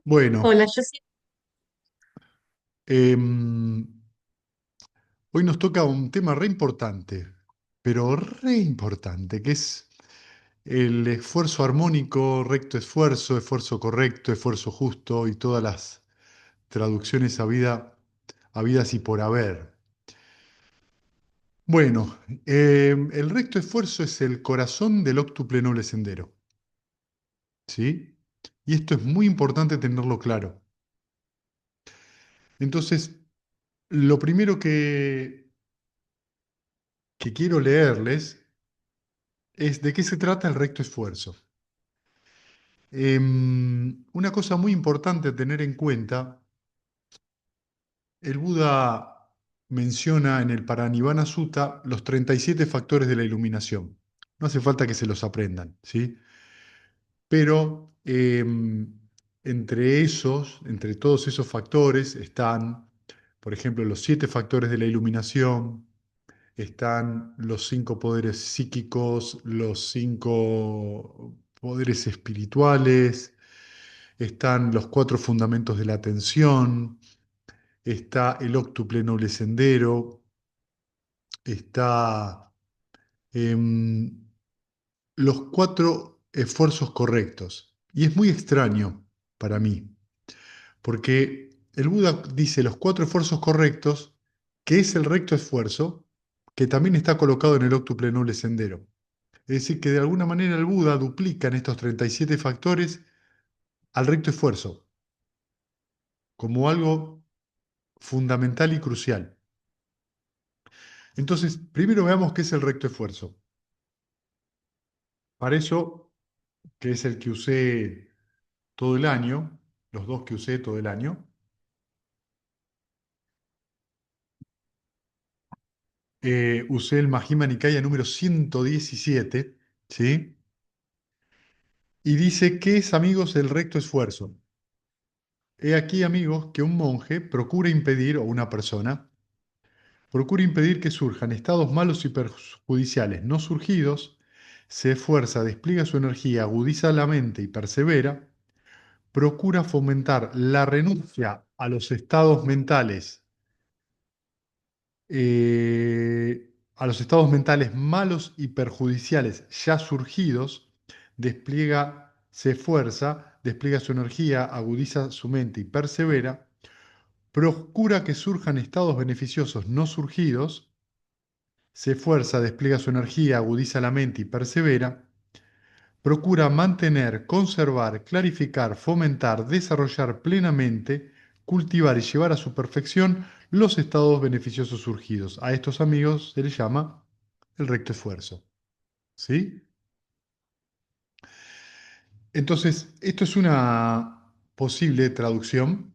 Bueno, Hola, yo sí. em, hoy nos toca un tema re importante, pero re importante, que es el esfuerzo armónico, recto esfuerzo, esfuerzo correcto, esfuerzo justo y todas las traducciones habidas y por haber. Bueno, el recto esfuerzo es el corazón del óctuple noble sendero, ¿sí? Y esto es muy importante tenerlo claro. Entonces, lo primero que quiero leerles es de qué se trata el recto esfuerzo. Una cosa muy importante a tener en cuenta, el Buda menciona en el Paranibbana Sutta los 37 factores de la iluminación. No hace falta que se los aprendan, ¿sí? Pero entre todos esos factores están, por ejemplo, los 7 factores de la iluminación, están los 5 poderes psíquicos, los 5 poderes espirituales, están los 4 fundamentos de la atención, está el óctuple noble sendero, está em, los 4 esfuerzos correctos. Y es muy extraño para mí, porque el Buda dice los 4 esfuerzos correctos, que es el recto esfuerzo, que también está colocado en el óctuple noble sendero. Es decir, que de alguna manera el Buda duplica en estos 37 factores al recto esfuerzo, como algo fundamental y crucial. Entonces, primero veamos qué es el recto esfuerzo. Para eso, que es el que usé todo el año, los dos que usé todo el año, usé el Majjhima Nikaya número 117, ¿sí? Y dice, ¿qué es, amigos, el recto esfuerzo? He aquí, amigos, que un monje procura impedir, o una persona, procura impedir que surjan estados malos y perjudiciales no surgidos, se esfuerza, despliega su energía, agudiza la mente y persevera, procura fomentar la renuncia a los estados mentales, malos y perjudiciales ya surgidos, se esfuerza, despliega su energía, agudiza su mente y persevera, procura que surjan estados beneficiosos no surgidos, se esfuerza, despliega su energía, agudiza la mente y persevera, procura mantener, conservar, clarificar, fomentar, desarrollar plenamente, cultivar y llevar a su perfección los estados beneficiosos surgidos. A estos amigos se les llama el recto esfuerzo. ¿Sí? Entonces, esto es una posible traducción,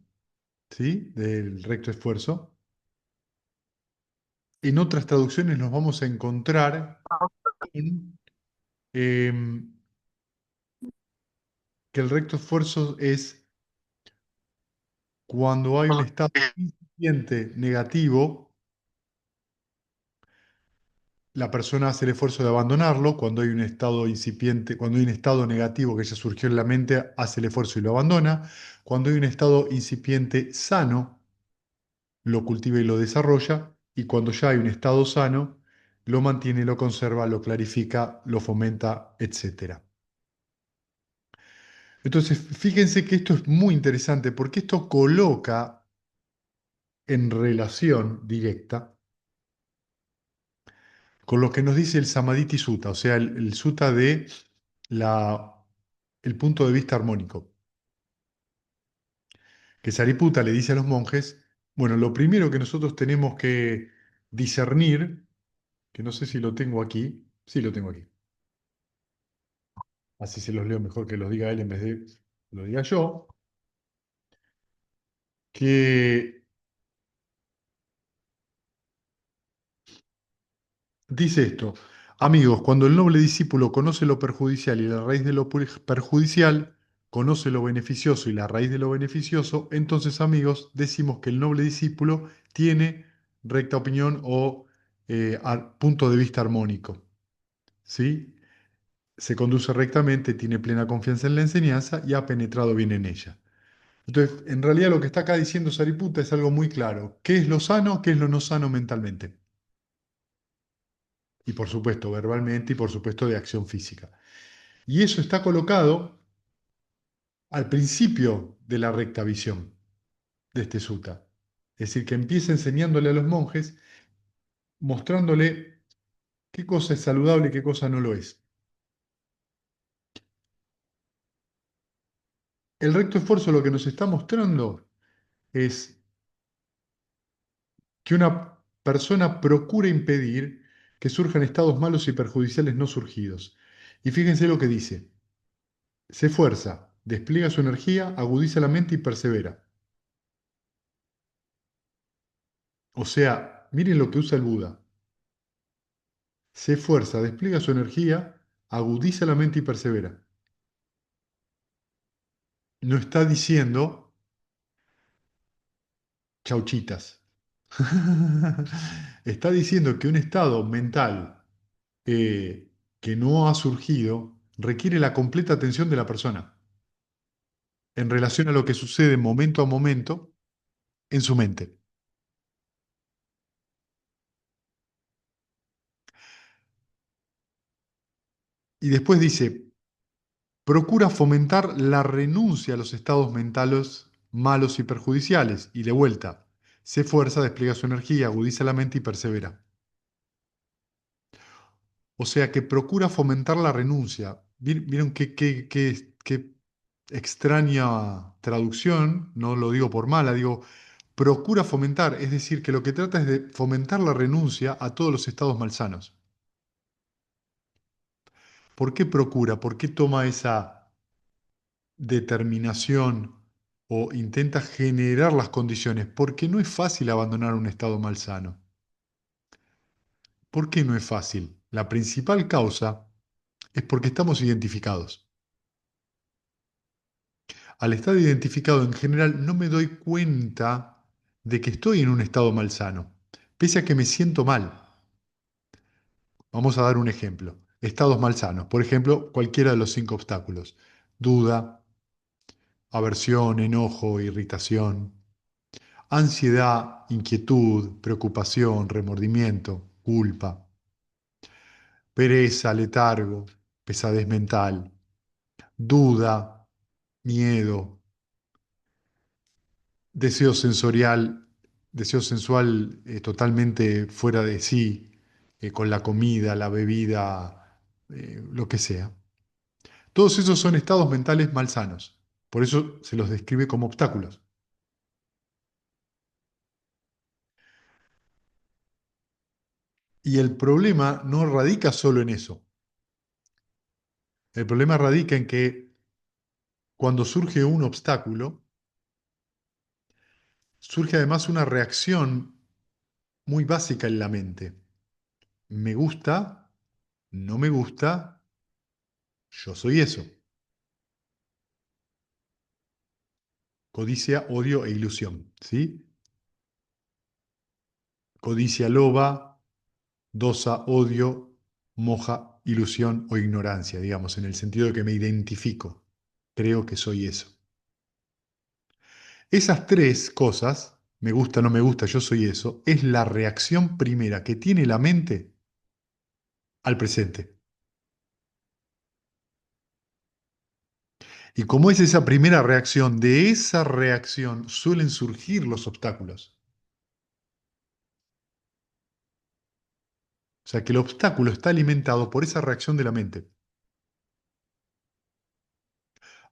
¿sí?, del recto esfuerzo. En otras traducciones nos vamos a encontrar con, que el recto esfuerzo es cuando hay un estado incipiente negativo, la persona hace el esfuerzo de abandonarlo. Cuando hay un estado incipiente, cuando hay un estado negativo que ya surgió en la mente, hace el esfuerzo y lo abandona. Cuando hay un estado incipiente sano, lo cultiva y lo desarrolla. Y cuando ya hay un estado sano, lo mantiene, lo conserva, lo clarifica, lo fomenta, etcétera. Entonces, fíjense que esto es muy interesante porque esto coloca en relación directa con lo que nos dice el Samadhi Sutta, o sea, el sutta de la, el punto de vista armónico, que Sariputta le dice a los monjes, bueno, lo primero que nosotros tenemos que discernir, que no sé si lo tengo aquí, sí lo tengo aquí, así se los leo mejor que los diga él en vez de que lo diga yo, que dice esto: amigos, cuando el noble discípulo conoce lo perjudicial y la raíz de lo perjudicial, conoce lo beneficioso y la raíz de lo beneficioso, entonces, amigos, decimos que el noble discípulo tiene recta opinión o punto de vista armónico, ¿sí? Se conduce rectamente, tiene plena confianza en la enseñanza y ha penetrado bien en ella. Entonces, en realidad lo que está acá diciendo Sariputta es algo muy claro. ¿Qué es lo sano? ¿Qué es lo no sano mentalmente? Y por supuesto, verbalmente y por supuesto de acción física. Y eso está colocado al principio de la recta visión de este sutta. Es decir, que empieza enseñándole a los monjes, mostrándole qué cosa es saludable y qué cosa no lo es. El recto esfuerzo lo que nos está mostrando es que una persona procura impedir que surjan estados malos y perjudiciales no surgidos. Y fíjense lo que dice. Se esfuerza, despliega su energía, agudiza la mente y persevera. O sea, miren lo que usa el Buda. Se esfuerza, despliega su energía, agudiza la mente y persevera. No está diciendo chauchitas. Está diciendo que un estado mental que no ha surgido requiere la completa atención de la persona en relación a lo que sucede momento a momento en su mente. Y después dice, procura fomentar la renuncia a los estados mentales malos y perjudiciales. Y de vuelta, se esfuerza, despliega su energía, agudiza la mente y persevera. O sea que procura fomentar la renuncia. ¿Vieron qué extraña traducción? No lo digo por mala, digo, procura fomentar. Es decir, que lo que trata es de fomentar la renuncia a todos los estados malsanos. ¿Por qué procura? ¿Por qué toma esa determinación o intenta generar las condiciones? Porque no es fácil abandonar un estado malsano. ¿Por qué no es fácil? La principal causa es porque estamos identificados. Al estar identificado en general no me doy cuenta de que estoy en un estado malsano, pese a que me siento mal. Vamos a dar un ejemplo. Estados malsanos, por ejemplo, cualquiera de los cinco obstáculos. Duda, aversión, enojo, irritación, ansiedad, inquietud, preocupación, remordimiento, culpa, pereza, letargo, pesadez mental, duda, miedo, deseo sensorial, deseo sensual totalmente fuera de sí, con la comida, la bebida, lo que sea. Todos esos son estados mentales malsanos. Por eso se los describe como obstáculos. Y el problema no radica solo en eso. El problema radica en que cuando surge un obstáculo, surge además una reacción muy básica en la mente. Me gusta, no me gusta, yo soy eso. Codicia, odio e ilusión, ¿sí? Codicia, loba, dosa, odio, moja, ilusión o ignorancia, digamos, en el sentido de que me identifico. Creo que soy eso. Esas tres cosas, me gusta, no me gusta, yo soy eso, es la reacción primera que tiene la mente al presente. Y como es esa primera reacción, de esa reacción suelen surgir los obstáculos. O sea que el obstáculo está alimentado por esa reacción de la mente.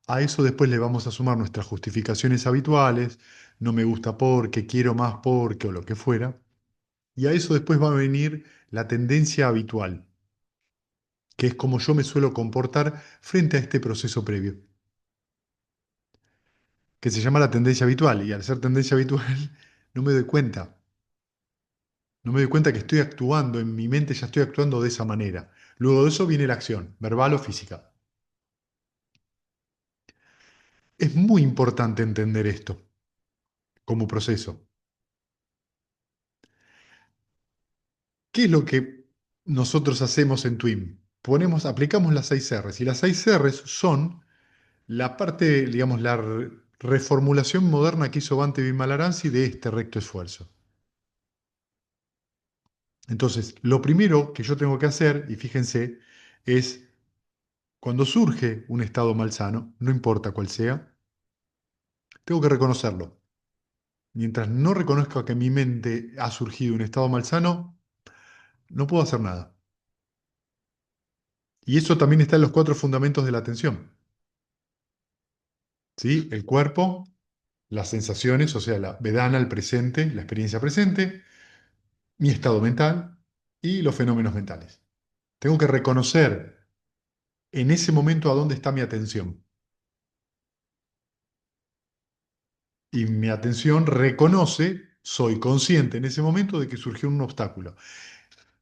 A eso después le vamos a sumar nuestras justificaciones habituales, no me gusta porque, quiero más porque o lo que fuera. Y a eso después va a venir la tendencia habitual, que es como yo me suelo comportar frente a este proceso previo, que se llama la tendencia habitual. Y al ser tendencia habitual, no me doy cuenta. No me doy cuenta que estoy actuando, en mi mente ya estoy actuando de esa manera. Luego de eso viene la acción, verbal o física. Es muy importante entender esto como proceso. ¿Qué es lo que nosotros hacemos en Twim? Aplicamos las 6 R's y las 6 R's son la parte, digamos, la reformulación moderna que hizo Bante Vimalaransi de este recto esfuerzo. Entonces, lo primero que yo tengo que hacer, y fíjense, es cuando surge un estado malsano, no importa cuál sea, tengo que reconocerlo. Mientras no reconozca que en mi mente ha surgido un estado malsano, no puedo hacer nada. Y eso también está en los cuatro fundamentos de la atención. ¿Sí? El cuerpo, las sensaciones, o sea, la vedana, el presente, la experiencia presente, mi estado mental y los fenómenos mentales. Tengo que reconocer en ese momento a dónde está mi atención. Y mi atención reconoce, soy consciente en ese momento de que surgió un obstáculo.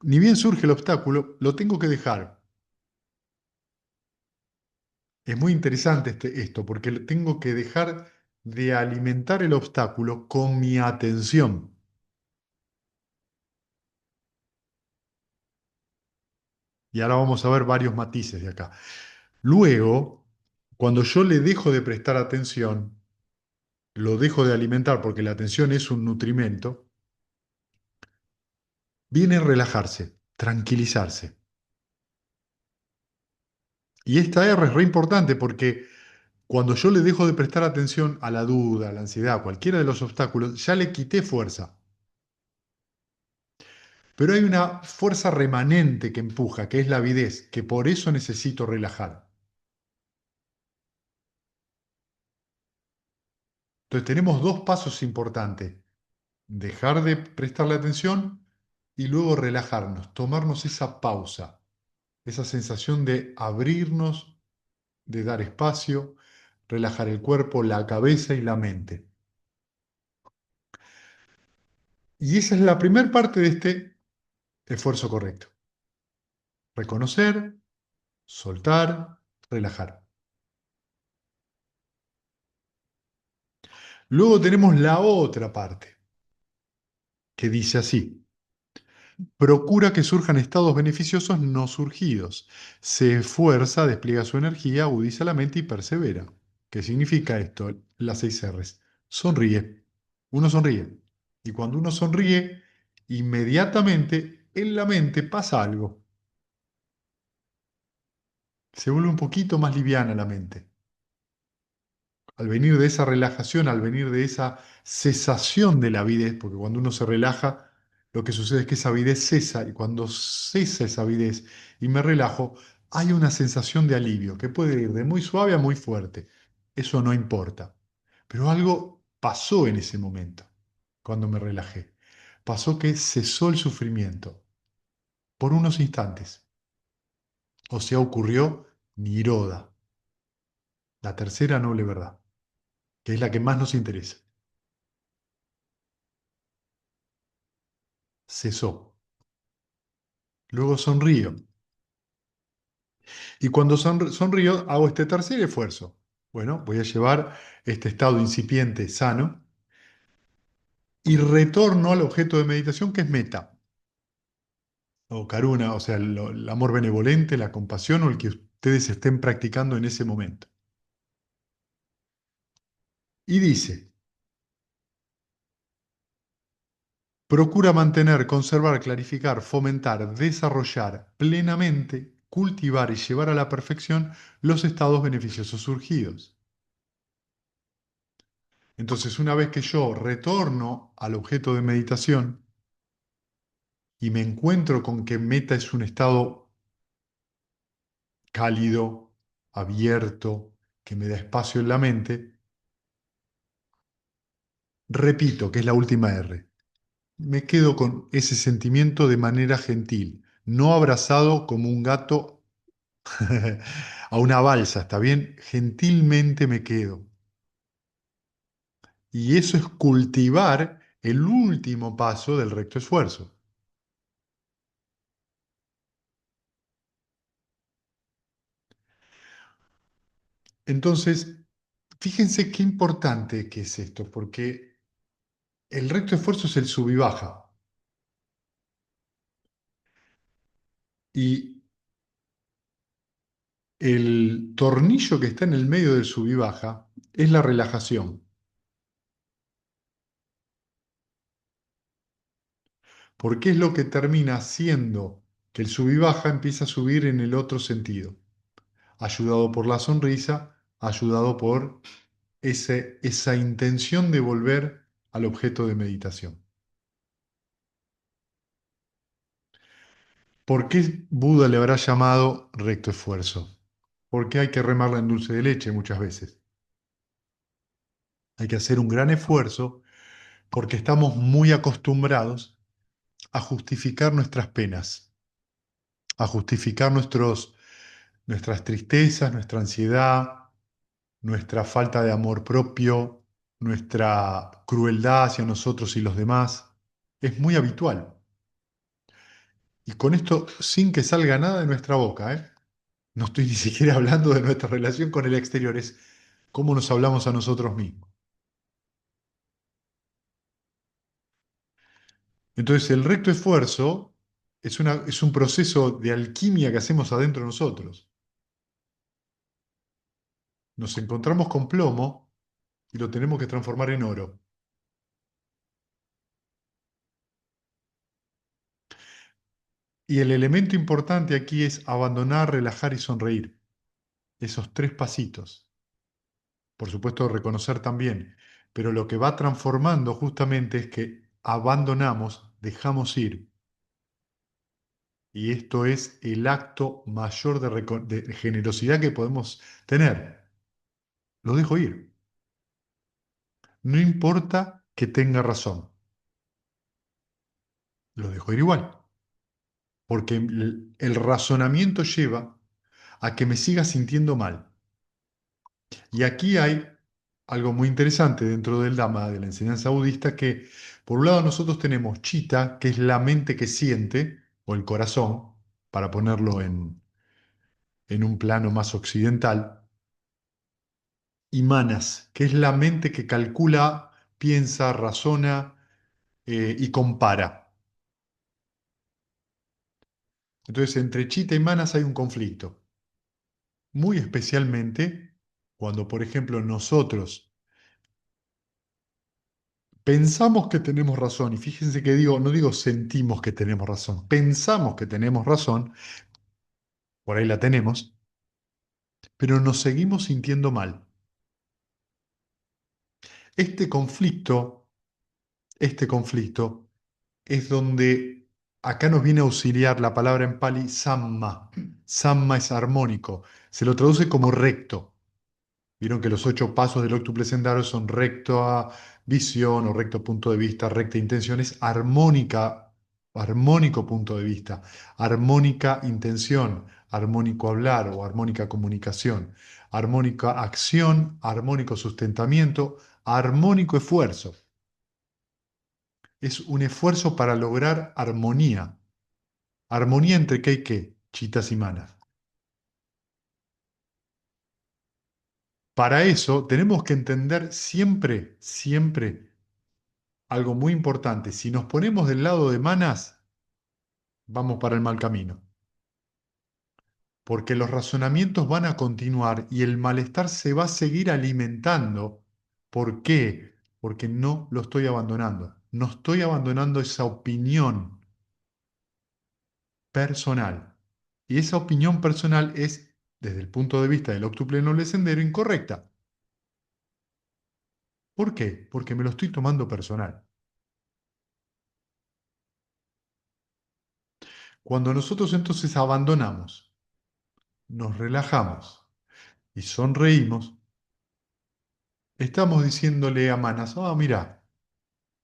Ni bien surge el obstáculo, lo tengo que dejar. Es muy interesante esto, porque tengo que dejar de alimentar el obstáculo con mi atención. Y ahora vamos a ver varios matices de acá. Luego, cuando yo le dejo de prestar atención, lo dejo de alimentar porque la atención es un nutrimento, viene relajarse, tranquilizarse. Y esta R es re importante porque cuando yo le dejo de prestar atención a la duda, a la ansiedad, a cualquiera de los obstáculos, ya le quité fuerza. Pero hay una fuerza remanente que empuja, que es la avidez, que por eso necesito relajar. Entonces tenemos dos pasos importantes. Dejar de prestarle atención y luego relajarnos, tomarnos esa pausa, esa sensación de abrirnos, de dar espacio, relajar el cuerpo, la cabeza y la mente. Y esa es la primera parte de este esfuerzo correcto. Reconocer, soltar, relajar. Luego tenemos la otra parte, que dice así: procura que surjan estados beneficiosos no surgidos. Se esfuerza, despliega su energía, agudiza la mente y persevera. ¿Qué significa esto? Las 6 R's. Sonríe. Uno sonríe. Y cuando uno sonríe, inmediatamente en la mente pasa algo. Se vuelve un poquito más liviana la mente. Al venir de esa relajación, al venir de esa cesación de la avidez, porque cuando uno se relaja, lo que sucede es que esa avidez cesa, y cuando cesa esa avidez y me relajo, hay una sensación de alivio que puede ir de muy suave a muy fuerte. Eso no importa. Pero algo pasó en ese momento, cuando me relajé. Pasó que cesó el sufrimiento por unos instantes. O sea, ocurrió Niroda, la tercera noble verdad, que es la que más nos interesa. Cesó. Luego sonrío. Y cuando sonrío, hago este tercer esfuerzo. Bueno, voy a llevar este estado incipiente sano y retorno al objeto de meditación que es meta, o karuna, o sea, el amor benevolente, la compasión o el que ustedes estén practicando en ese momento. Y dice: procura mantener, conservar, clarificar, fomentar, desarrollar plenamente, cultivar y llevar a la perfección los estados beneficiosos surgidos. Entonces, una vez que yo retorno al objeto de meditación y me encuentro con que meta es un estado cálido, abierto, que me da espacio en la mente, repito, que es la última R. Me quedo con ese sentimiento de manera gentil, no abrazado como un gato a una balsa, ¿está bien? Gentilmente me quedo. Y eso es cultivar el último paso del recto esfuerzo. Entonces, fíjense qué importante que es esto, porque el recto esfuerzo es el sub y baja. Y el tornillo que está en el medio del sub y baja es la relajación, porque es lo que termina haciendo que el sub y baja empiece a subir en el otro sentido, ayudado por la sonrisa, ayudado por esa intención de volver al objeto de meditación. ¿Por qué Buda le habrá llamado recto esfuerzo? Porque hay que remarla en dulce de leche muchas veces. Hay que hacer un gran esfuerzo porque estamos muy acostumbrados a justificar nuestras penas, a justificar nuestras tristezas, nuestra ansiedad, nuestra falta de amor propio, nuestra crueldad hacia nosotros y los demás. Es muy habitual. Y con esto, sin que salga nada de nuestra boca, ¿eh? No estoy ni siquiera hablando de nuestra relación con el exterior, es cómo nos hablamos a nosotros mismos. Entonces, el recto esfuerzo es un proceso de alquimia que hacemos adentro de nosotros. Nos encontramos con plomo y lo tenemos que transformar en oro. Y el elemento importante aquí es abandonar, relajar y sonreír. Esos tres pasitos. Por supuesto, reconocer también. Pero lo que va transformando justamente es que abandonamos, dejamos ir. Y esto es el acto mayor de generosidad que podemos tener. Lo dejo ir. No importa que tenga razón. Lo dejo ir igual. Porque el razonamiento lleva a que me siga sintiendo mal. Y aquí hay algo muy interesante dentro del Dhamma, de la enseñanza budista, que por un lado nosotros tenemos Chitta, que es la mente que siente, o el corazón, para ponerlo en un plano más occidental, y Manas, que es la mente que calcula, piensa, razona y compara. Entonces, entre Chitta y Manas hay un conflicto, muy especialmente cuando, por ejemplo, nosotros pensamos que tenemos razón, y fíjense que digo, no digo sentimos que tenemos razón, pensamos que tenemos razón, por ahí la tenemos, pero nos seguimos sintiendo mal. Este conflicto, este conflicto es donde acá nos viene a auxiliar la palabra en Pali samma. Samma es armónico, se lo traduce como recto. Vieron que los 8 pasos del octuple sendero son recta visión o recto punto de vista, recta intención, es armónica, armónico punto de vista, armónica intención, armónico hablar o armónica comunicación, armónica acción, armónico sustentamiento, armónico esfuerzo. Es un esfuerzo para lograr armonía. Armonía entre qué y qué, chitas y manas. Para eso tenemos que entender siempre, siempre algo muy importante. Si nos ponemos del lado de manas, vamos para el mal camino. Porque los razonamientos van a continuar y el malestar se va a seguir alimentando. ¿Por qué? Porque no lo estoy abandonando. No estoy abandonando esa opinión personal. Y esa opinión personal es, desde el punto de vista del octuple noble sendero, incorrecta. ¿Por qué? Porque me lo estoy tomando personal. Cuando nosotros entonces abandonamos, nos relajamos y sonreímos, estamos diciéndole a Manas, mira,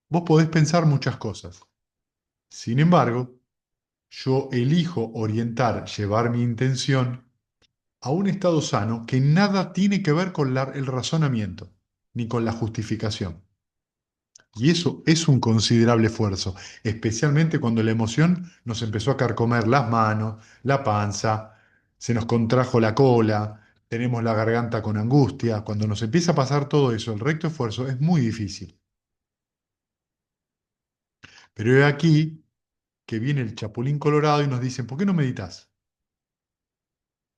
vos podés pensar muchas cosas. Sin embargo, yo elijo orientar, llevar mi intención a un estado sano que nada tiene que ver con el razonamiento, ni con la justificación. Y eso es un considerable esfuerzo, especialmente cuando la emoción nos empezó a carcomer las manos, la panza, se nos contrajo la cola, tenemos la garganta con angustia. Cuando nos empieza a pasar todo eso, el recto esfuerzo es muy difícil. Pero he aquí que viene el chapulín colorado y nos dicen, ¿por qué no meditas?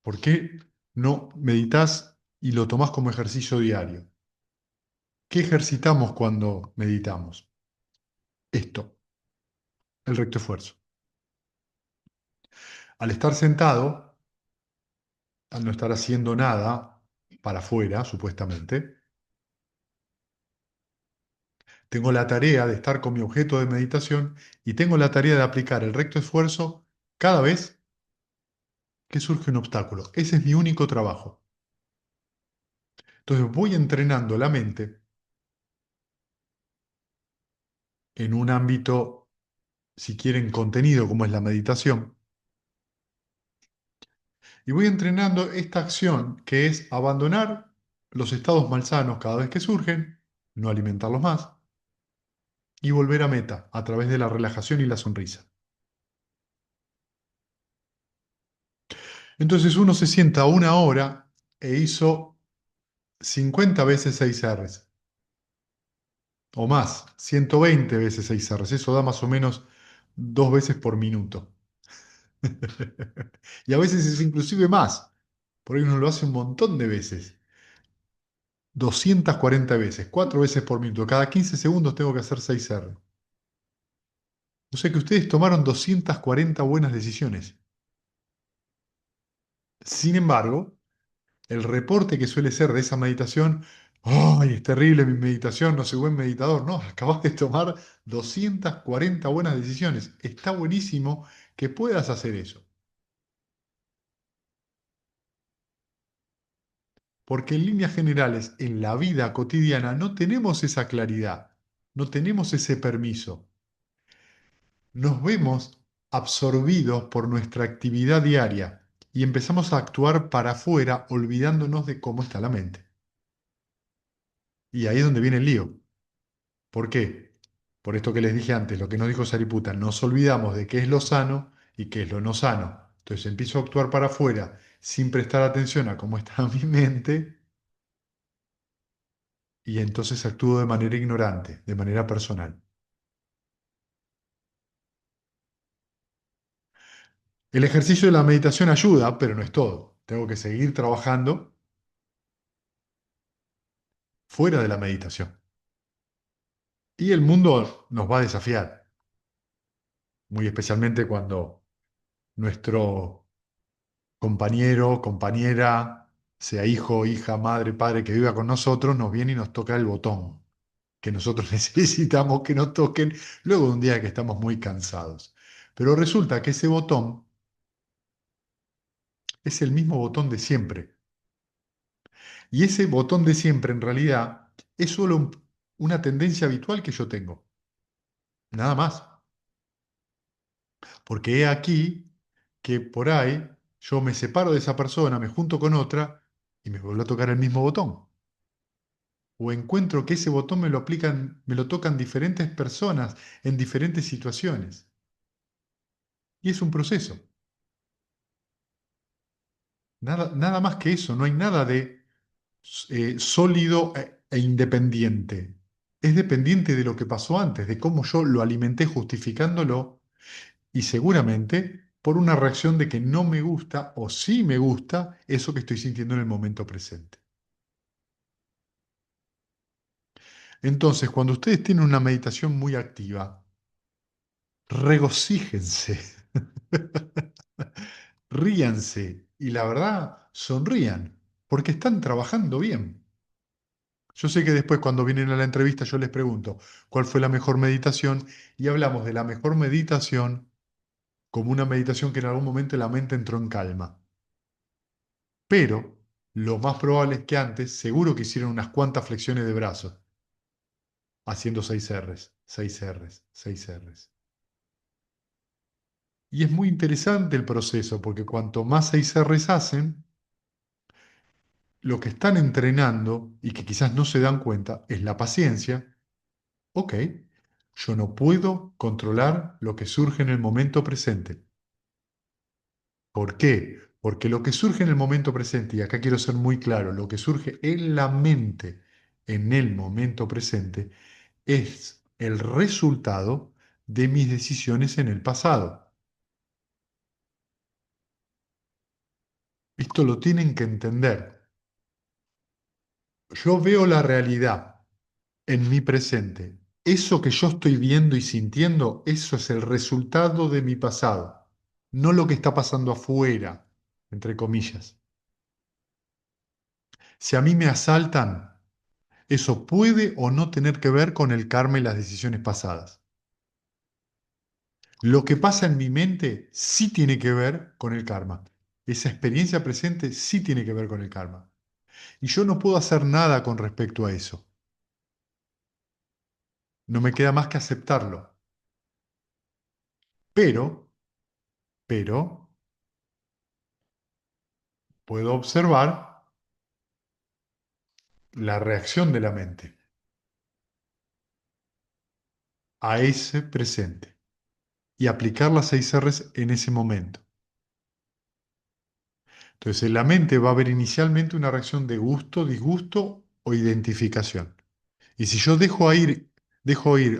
¿Por qué no meditas y lo tomás como ejercicio diario? ¿Qué ejercitamos cuando meditamos? Esto, el recto esfuerzo. Al estar sentado, al no estar haciendo nada para afuera, supuestamente, tengo la tarea de estar con mi objeto de meditación y tengo la tarea de aplicar el recto esfuerzo cada vez que surge un obstáculo. Ese es mi único trabajo. Entonces voy entrenando la mente en un ámbito, si quieren, contenido, como es la meditación, y voy entrenando esta acción que es abandonar los estados malsanos cada vez que surgen, no alimentarlos más, y volver a meta a través de la relajación y la sonrisa. Entonces uno se sienta una hora e hizo 50 veces 6 Rs, o más, 120 veces 6 Rs. Eso da más o menos 2 veces por minuto. Y a veces es inclusive más. Por ahí uno lo hace un montón de veces. 240 veces, 4 veces por minuto. Cada 15 segundos tengo que hacer 6 R. O sea que ustedes tomaron 240 buenas decisiones. Sin embargo, el reporte que suele ser de esa meditación, ¡ay, es terrible mi meditación, no soy buen meditador! No, acabas de tomar 240 buenas decisiones. Está buenísimo que puedas hacer eso. Porque en líneas generales, en la vida cotidiana, no tenemos esa claridad, no tenemos ese permiso. Nos vemos absorbidos por nuestra actividad diaria y empezamos a actuar para afuera olvidándonos de cómo está la mente. Y ahí es donde viene el lío. ¿Por qué? Por esto que les dije antes, lo que nos dijo Sariputta, nos olvidamos de qué es lo sano y qué es lo no sano. Entonces empiezo a actuar para afuera sin prestar atención a cómo está mi mente y entonces actúo de manera ignorante, de manera personal. El ejercicio de la meditación ayuda, pero no es todo. Tengo que seguir trabajando fuera de la meditación. Y el mundo nos va a desafiar, muy especialmente cuando nuestro compañero, compañera, sea hijo, hija, madre, padre que viva con nosotros, nos viene y nos toca el botón que nosotros necesitamos que nos toquen luego de un día que estamos muy cansados. Pero resulta que ese botón es el mismo botón de siempre. Y ese botón de siempre en realidad es solo una tendencia habitual que yo tengo. Nada más. Porque he aquí que por ahí yo me separo de esa persona, me junto con otra y me vuelvo a tocar el mismo botón. O encuentro que ese botón me lo aplican, me lo tocan diferentes personas en diferentes situaciones. Y es un proceso. Nada más que eso, no hay nada de sólido e independiente. Es dependiente de lo que pasó antes, de cómo yo lo alimenté justificándolo y seguramente por una reacción de que no me gusta o sí me gusta eso que estoy sintiendo en el momento presente. Entonces, cuando ustedes tienen una meditación muy activa, regocíjense, ríanse y la verdad, sonrían, porque están trabajando bien. Yo sé que después cuando vienen a la entrevista yo les pregunto cuál fue la mejor meditación y hablamos de la mejor meditación como una meditación que en algún momento la mente entró en calma. Pero lo más probable es que antes seguro que hicieron unas cuantas flexiones de brazos, haciendo 6 Rs, 6 Rs, 6 Rs. Y es muy interesante el proceso, porque cuanto más 6 Rs hacen, lo que están entrenando y que quizás no se dan cuenta es la paciencia. Ok, yo no puedo controlar lo que surge en el momento presente. ¿Por qué? Porque lo que surge en el momento presente, y acá quiero ser muy claro, lo que surge en la mente en el momento presente es el resultado de mis decisiones en el pasado. Esto lo tienen que entender. Yo veo la realidad, en mi presente. Eso que yo estoy viendo y sintiendo, eso es el resultado de mi pasado, no lo que está pasando afuera, entre comillas. Si a mí me asaltan, eso puede o no tener que ver con el karma y las decisiones pasadas. Lo que pasa en mi mente sí tiene que ver con el karma. Esa experiencia presente sí tiene que ver con el karma. Y yo no puedo hacer nada con respecto a eso. No me queda más que aceptarlo. Pero, pero, puedo observar la reacción de la mente a ese presente y aplicar las 6 Rs en ese momento. Entonces, en la mente va a haber inicialmente una reacción de gusto, disgusto o identificación. Y si yo dejo ir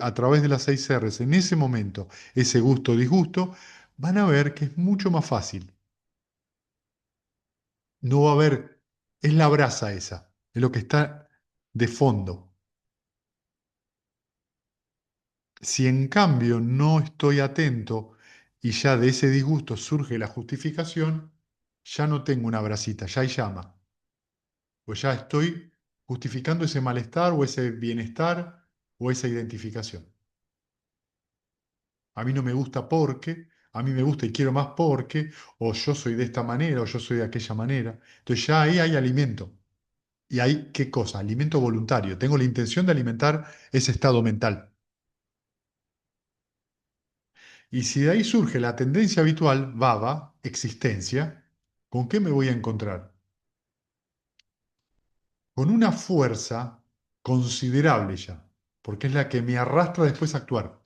a través de las 6 Rs en ese momento ese gusto o disgusto, van a ver que es mucho más fácil. No va a haber, es la brasa esa, es lo que está de fondo. Si en cambio no estoy atento y ya de ese disgusto surge la justificación, ya no tengo una brasita, ya hay llama. Pues ya estoy justificando ese malestar o ese bienestar o esa identificación. A mí no me gusta porque, a mí me gusta y quiero más porque, o yo soy de esta manera o yo soy de aquella manera. Entonces ya ahí hay alimento. ¿Y hay qué cosa? Alimento voluntario. Tengo la intención de alimentar ese estado mental. Y si de ahí surge la tendencia habitual, baba, existencia, ¿con qué me voy a encontrar? Con una fuerza considerable ya, porque es la que me arrastra después a actuar.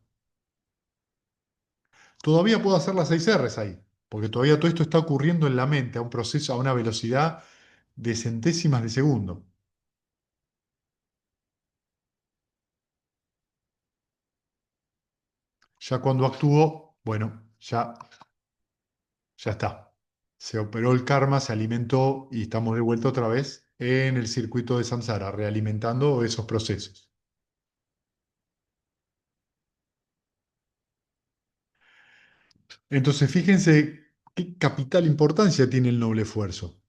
Todavía puedo hacer las 6 Rs ahí, porque todavía todo esto está ocurriendo en la mente a un proceso, a una velocidad de centésimas de segundo. Ya cuando actúo, bueno, ya está. Se operó el karma, se alimentó y estamos de vuelta otra vez en el circuito de samsara, realimentando esos procesos. Entonces, fíjense qué capital importancia tiene el noble esfuerzo.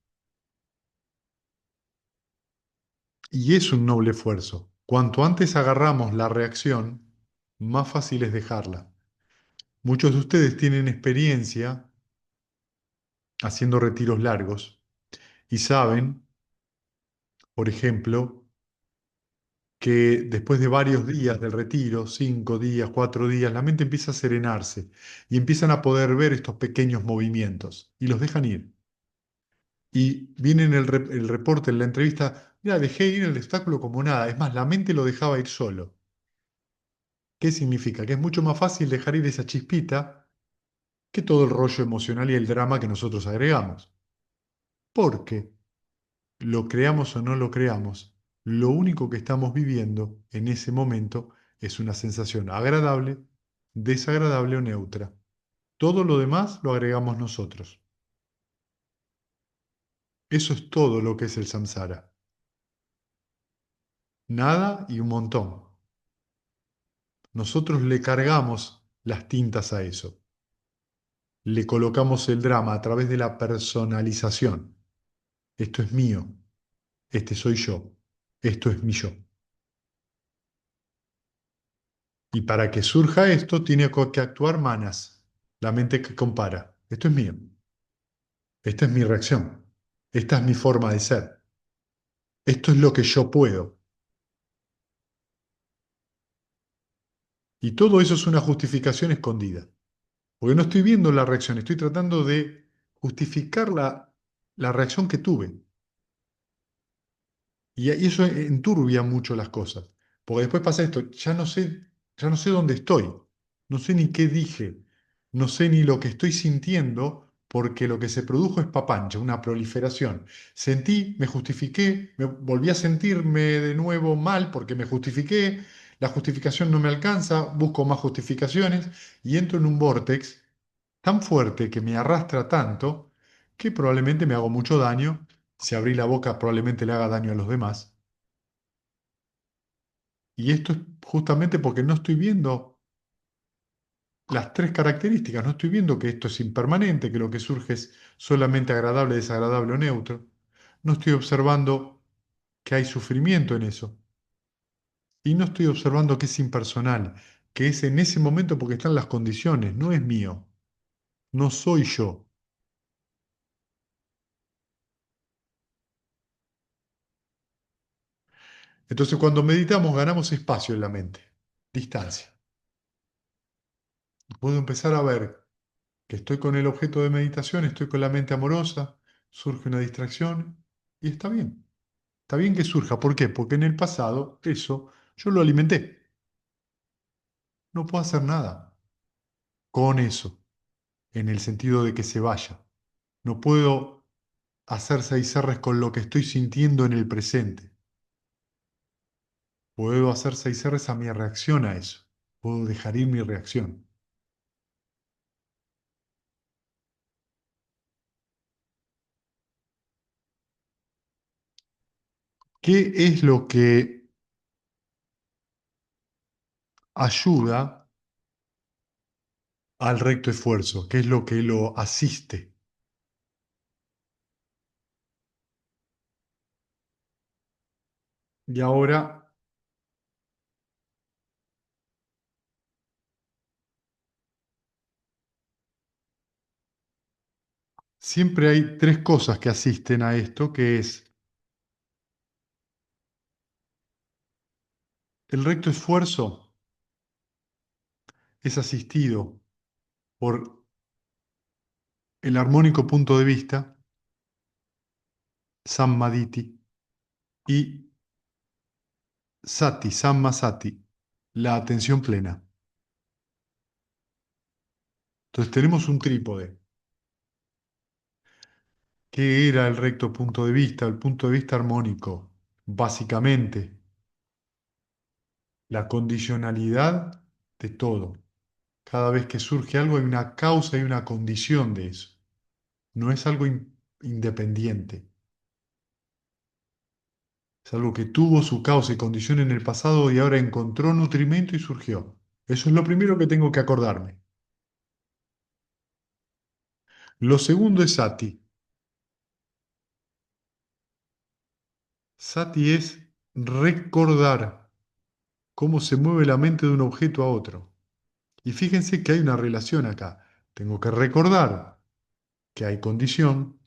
Y es un noble esfuerzo. Cuanto antes agarramos la reacción, más fácil es dejarla. Muchos de ustedes tienen experiencia haciendo retiros largos y saben, por ejemplo, que después de varios días del retiro, 5 días, 4 días, la mente empieza a serenarse y empiezan a poder ver estos pequeños movimientos y los dejan ir. Y viene en el reporte, en la entrevista, mira, dejé ir el obstáculo como nada. Es más, la mente lo dejaba ir solo. ¿Qué significa? Que es mucho más fácil dejar ir esa chispita que todo el rollo emocional y el drama que nosotros agregamos. Porque, lo creamos o no lo creamos, lo único que estamos viviendo en ese momento es una sensación agradable, desagradable o neutra. Todo lo demás lo agregamos nosotros. Eso es todo lo que es el samsara. Nada y un montón. Nosotros le cargamos las tintas a eso. Le colocamos el drama a través de la personalización. Esto es mío. Este soy yo. Esto es mi yo. Y para que surja esto, tiene que actuar manas, la mente que compara. Esto es mío. Esta es mi reacción. Esta es mi forma de ser. Esto es lo que yo puedo. Y todo eso es una justificación escondida. Porque no estoy viendo la reacción, estoy tratando de justificar la reacción que tuve. Y eso enturbia mucho las cosas. Porque después pasa esto, ya no sé dónde estoy, no sé ni qué dije, no sé ni lo que estoy sintiendo, porque lo que se produjo es papancha, una proliferación. Sentí, me justifiqué, me volví a sentirme de nuevo mal porque me justifiqué, la justificación no me alcanza, busco más justificaciones y entro en un vórtex tan fuerte que me arrastra tanto que probablemente me hago mucho daño. Si abrí la boca, probablemente le haga daño a los demás. Y esto es justamente porque no estoy viendo las tres características, no estoy viendo que esto es impermanente, que lo que surge es solamente agradable, desagradable o neutro. No estoy observando que hay sufrimiento en eso. Y no estoy observando que es impersonal, que es en ese momento porque están las condiciones, no es mío, no soy yo. Entonces cuando meditamos ganamos espacio en la mente, distancia. Puedo empezar a ver que estoy con el objeto de meditación, estoy con la mente amorosa, surge una distracción y está bien. Está bien que surja. ¿Por qué? Porque en el pasado eso yo lo alimenté. No puedo hacer nada con eso, en el sentido de que se vaya. No puedo hacer seis R's con lo que estoy sintiendo en el presente. Puedo hacer seis R's a mi reacción a eso. Puedo dejar ir mi reacción. ¿Qué es lo que ayuda al recto esfuerzo? ¿Qué es lo que lo asiste? Y ahora siempre hay tres cosas que asisten a esto, que es el recto esfuerzo es asistido por el armónico punto de vista, Sammaditi, y Sati, Samma Sati, la atención plena. Entonces tenemos un trípode. ¿Qué era el recto punto de vista? El punto de vista armónico. Básicamente, la condicionalidad de todo. Cada vez que surge algo hay una causa y una condición de eso. No es algo independiente. Es algo que tuvo su causa y condición en el pasado y ahora encontró nutrimento y surgió. Eso es lo primero que tengo que acordarme. Lo segundo es sati. Sati es recordar cómo se mueve la mente de un objeto a otro. Y fíjense que hay una relación acá. Tengo que recordar que hay condición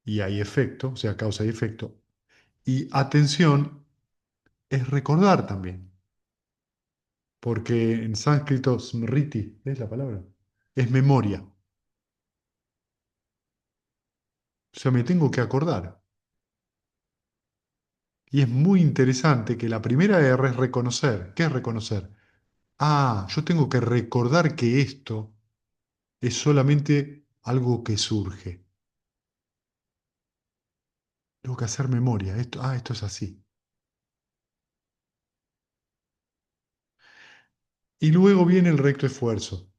y hay efecto, o sea, causa y efecto. Y atención es recordar también, porque en sánscrito smriti, ¿es la palabra? Es memoria. O sea, me tengo que acordar. Y es muy interesante que la primera R es reconocer. ¿Qué es reconocer? Ah, yo tengo que recordar que esto es solamente algo que surge. Tengo que hacer memoria. Esto es así. Y luego viene el recto esfuerzo.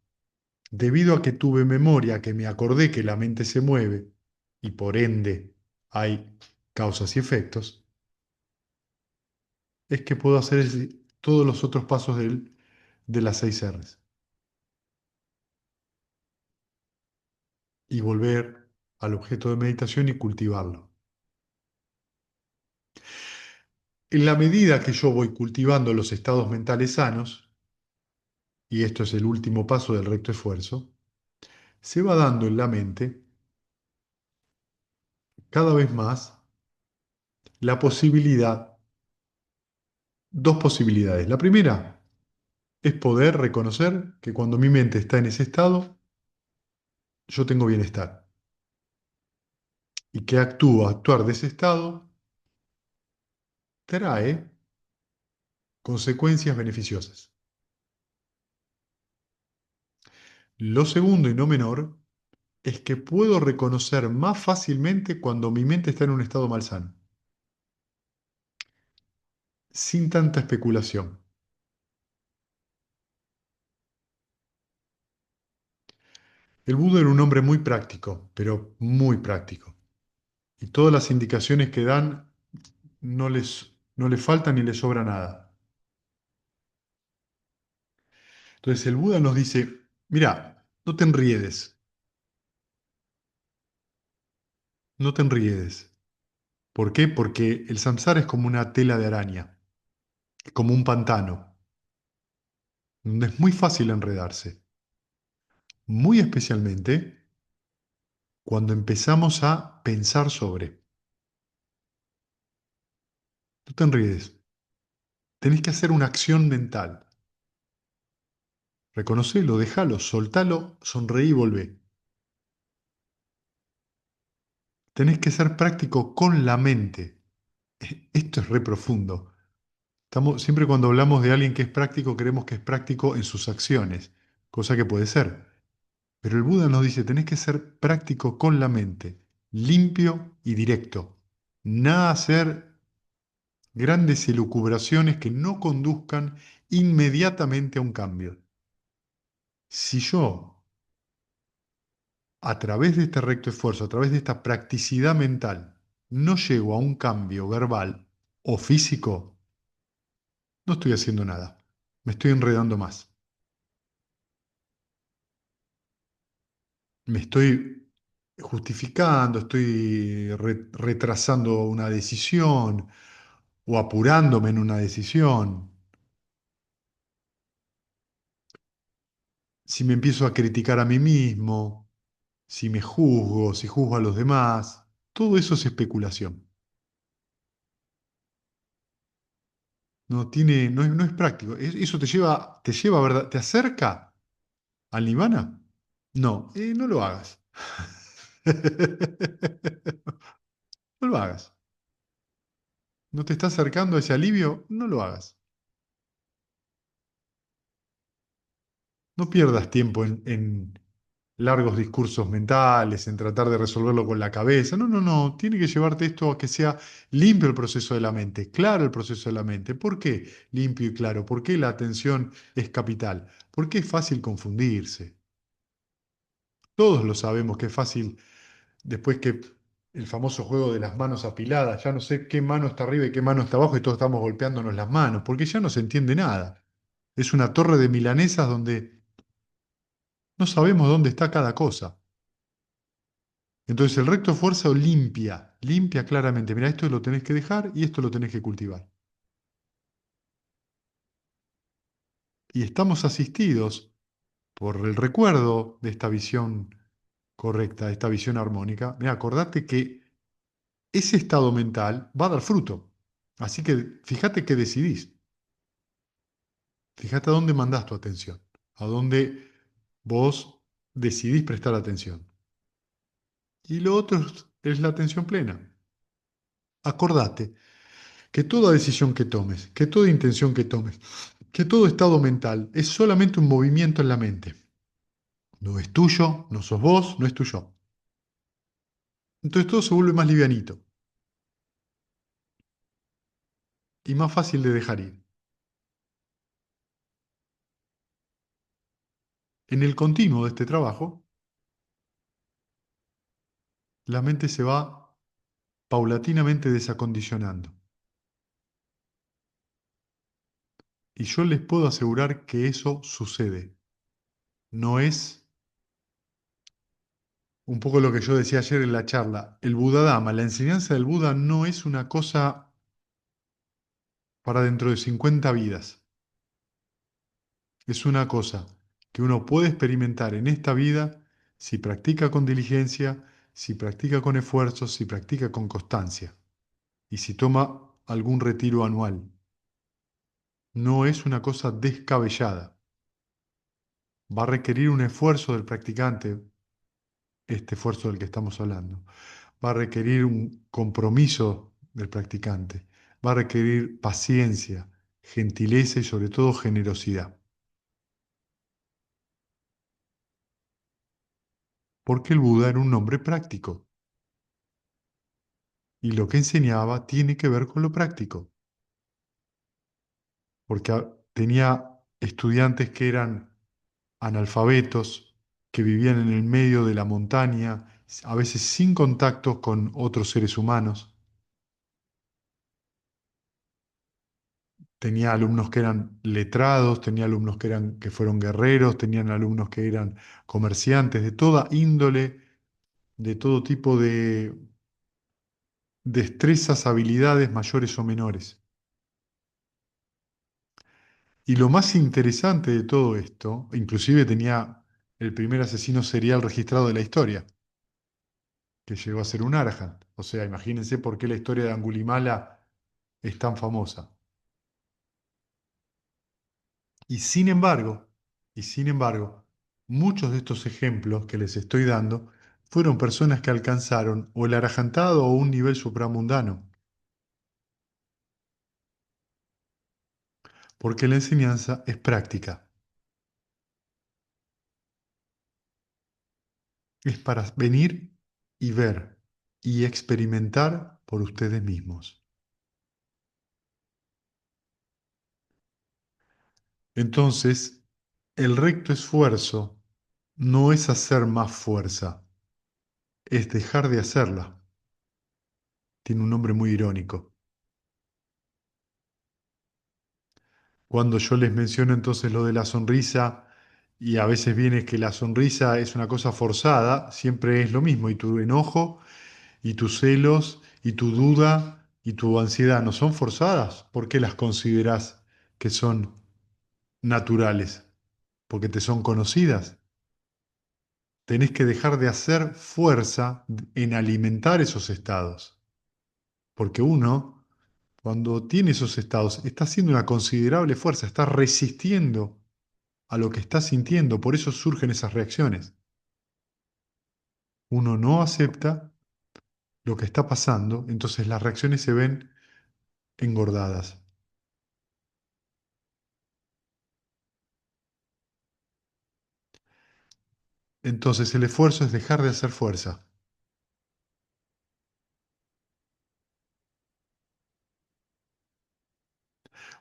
Debido a que tuve memoria, que me acordé que la mente se mueve y por ende hay causas y efectos, es que puedo hacer todos los otros pasos de las seis R's y volver al objeto de meditación y cultivarlo. En la medida que yo voy cultivando los estados mentales sanos, y esto es el último paso del recto esfuerzo, se va dando en la mente cada vez más la posibilidad, dos posibilidades. La primera es poder reconocer que cuando mi mente está en ese estado, yo tengo bienestar y que actuar de ese estado trae consecuencias beneficiosas. Lo segundo y no menor es que puedo reconocer más fácilmente cuando mi mente está en un estado malsano, sin tanta especulación. El Buda era un hombre muy práctico, pero muy práctico. Y todas las indicaciones que dan no les falta ni les sobra nada. Entonces el Buda nos dice, mira, no te enriedes, no te enriedes. ¿Por qué? Porque el samsara es como una tela de araña, como un pantano, donde es muy fácil enredarse, muy especialmente cuando empezamos a pensar sobre. No te enredes, tenés que hacer una acción mental. Reconocelo, déjalo, soltalo, sonreí y volvé. Tenés que ser práctico con la mente. Esto es re profundo. Siempre cuando hablamos de alguien que es práctico, creemos que es práctico en sus acciones, cosa que puede ser. Pero el Buda nos dice, tenés que ser práctico con la mente, limpio y directo. Nada hacer grandes elucubraciones que no conduzcan inmediatamente a un cambio. Si yo, a través de este recto esfuerzo, a través de esta practicidad mental, no llego a un cambio verbal o físico, no estoy haciendo nada. Me estoy enredando más. Me estoy justificando, estoy retrasando una decisión o apurándome en una decisión. Si me empiezo a criticar a mí mismo, si me juzgo, si juzgo a los demás, todo eso es especulación. No es práctico. Eso ¿verdad? ¿Te acerca al nirvana? No, no lo hagas. No lo hagas. ¿No te está acercando a ese alivio? No lo hagas. No pierdas tiempo en largos discursos mentales, en tratar de resolverlo con la cabeza. No, no, no. Tiene que llevarte esto a que sea limpio el proceso de la mente, claro el proceso de la mente. ¿Por qué limpio y claro? ¿Por qué la atención es capital? Porque es fácil confundirse. Todos lo sabemos que es fácil, después que el famoso juego de las manos apiladas, ya no sé qué mano está arriba y qué mano está abajo y todos estamos golpeándonos las manos, porque ya no se entiende nada. Es una torre de milanesas donde no sabemos dónde está cada cosa. Entonces el recto esfuerzo limpia, limpia claramente. Mira, esto lo tenés que dejar y esto lo tenés que cultivar. Y estamos asistidos por el recuerdo de esta visión correcta, de esta visión armónica. Mira, acordate que ese estado mental va a dar fruto. Así que fíjate qué decidís. Fíjate a dónde mandás tu atención, a dónde vos decidís prestar atención. Y lo otro es la atención plena. Acordate que toda decisión que tomes, que toda intención que tomes, que todo estado mental es solamente un movimiento en la mente. No es tuyo, no sos vos, no es tuyo. Entonces todo se vuelve más livianito y más fácil de dejar ir. En el continuo de este trabajo, la mente se va paulatinamente desacondicionando. Y yo les puedo asegurar que eso sucede. No es un poco lo que yo decía ayer en la charla. El Buddha-Dhamma, la enseñanza del Buda no es una cosa para dentro de 50 vidas. Es una cosa que uno puede experimentar en esta vida si practica con diligencia, si practica con esfuerzo, si practica con constancia y si toma algún retiro anual. No es una cosa descabellada. Va a requerir un esfuerzo del practicante, este esfuerzo del que estamos hablando. Va a requerir un compromiso del practicante. Va a requerir paciencia, gentileza y sobre todo generosidad. Porque el Buda era un hombre práctico y lo que enseñaba tiene que ver con lo práctico. Porque tenía estudiantes que eran analfabetos, que vivían en el medio de la montaña, a veces sin contactos con otros seres humanos. Tenía alumnos que eran letrados, tenía alumnos que fueron guerreros, tenían alumnos que eran comerciantes, de toda índole, de todo tipo de destrezas, habilidades mayores o menores. Y lo más interesante de todo esto, inclusive tenía el primer asesino serial registrado de la historia, que llegó a ser un Arahant. O sea, imagínense por qué la historia de Angulimala es tan famosa. Y sin embargo, y sin embargo, muchos de estos ejemplos que les estoy dando fueron personas que alcanzaron o el arajantado o un nivel supramundano, porque la enseñanza es práctica, es para venir y ver y experimentar por ustedes mismos. Entonces, el recto esfuerzo no es hacer más fuerza, es dejar de hacerla. Tiene un nombre muy irónico. Cuando yo les menciono entonces lo de la sonrisa, y a veces viene que la sonrisa es una cosa forzada, siempre es lo mismo, y tu enojo, y tus celos, y tu duda, y tu ansiedad no son forzadas. ¿Por qué las consideras que son naturales? Porque te son conocidas. Tenés que dejar de hacer fuerza en alimentar esos estados, porque uno, cuando tiene esos estados, está haciendo una considerable fuerza, está resistiendo a lo que está sintiendo, por eso surgen esas reacciones. Uno no acepta lo que está pasando, entonces las reacciones se ven engordadas. Entonces el esfuerzo es dejar de hacer fuerza.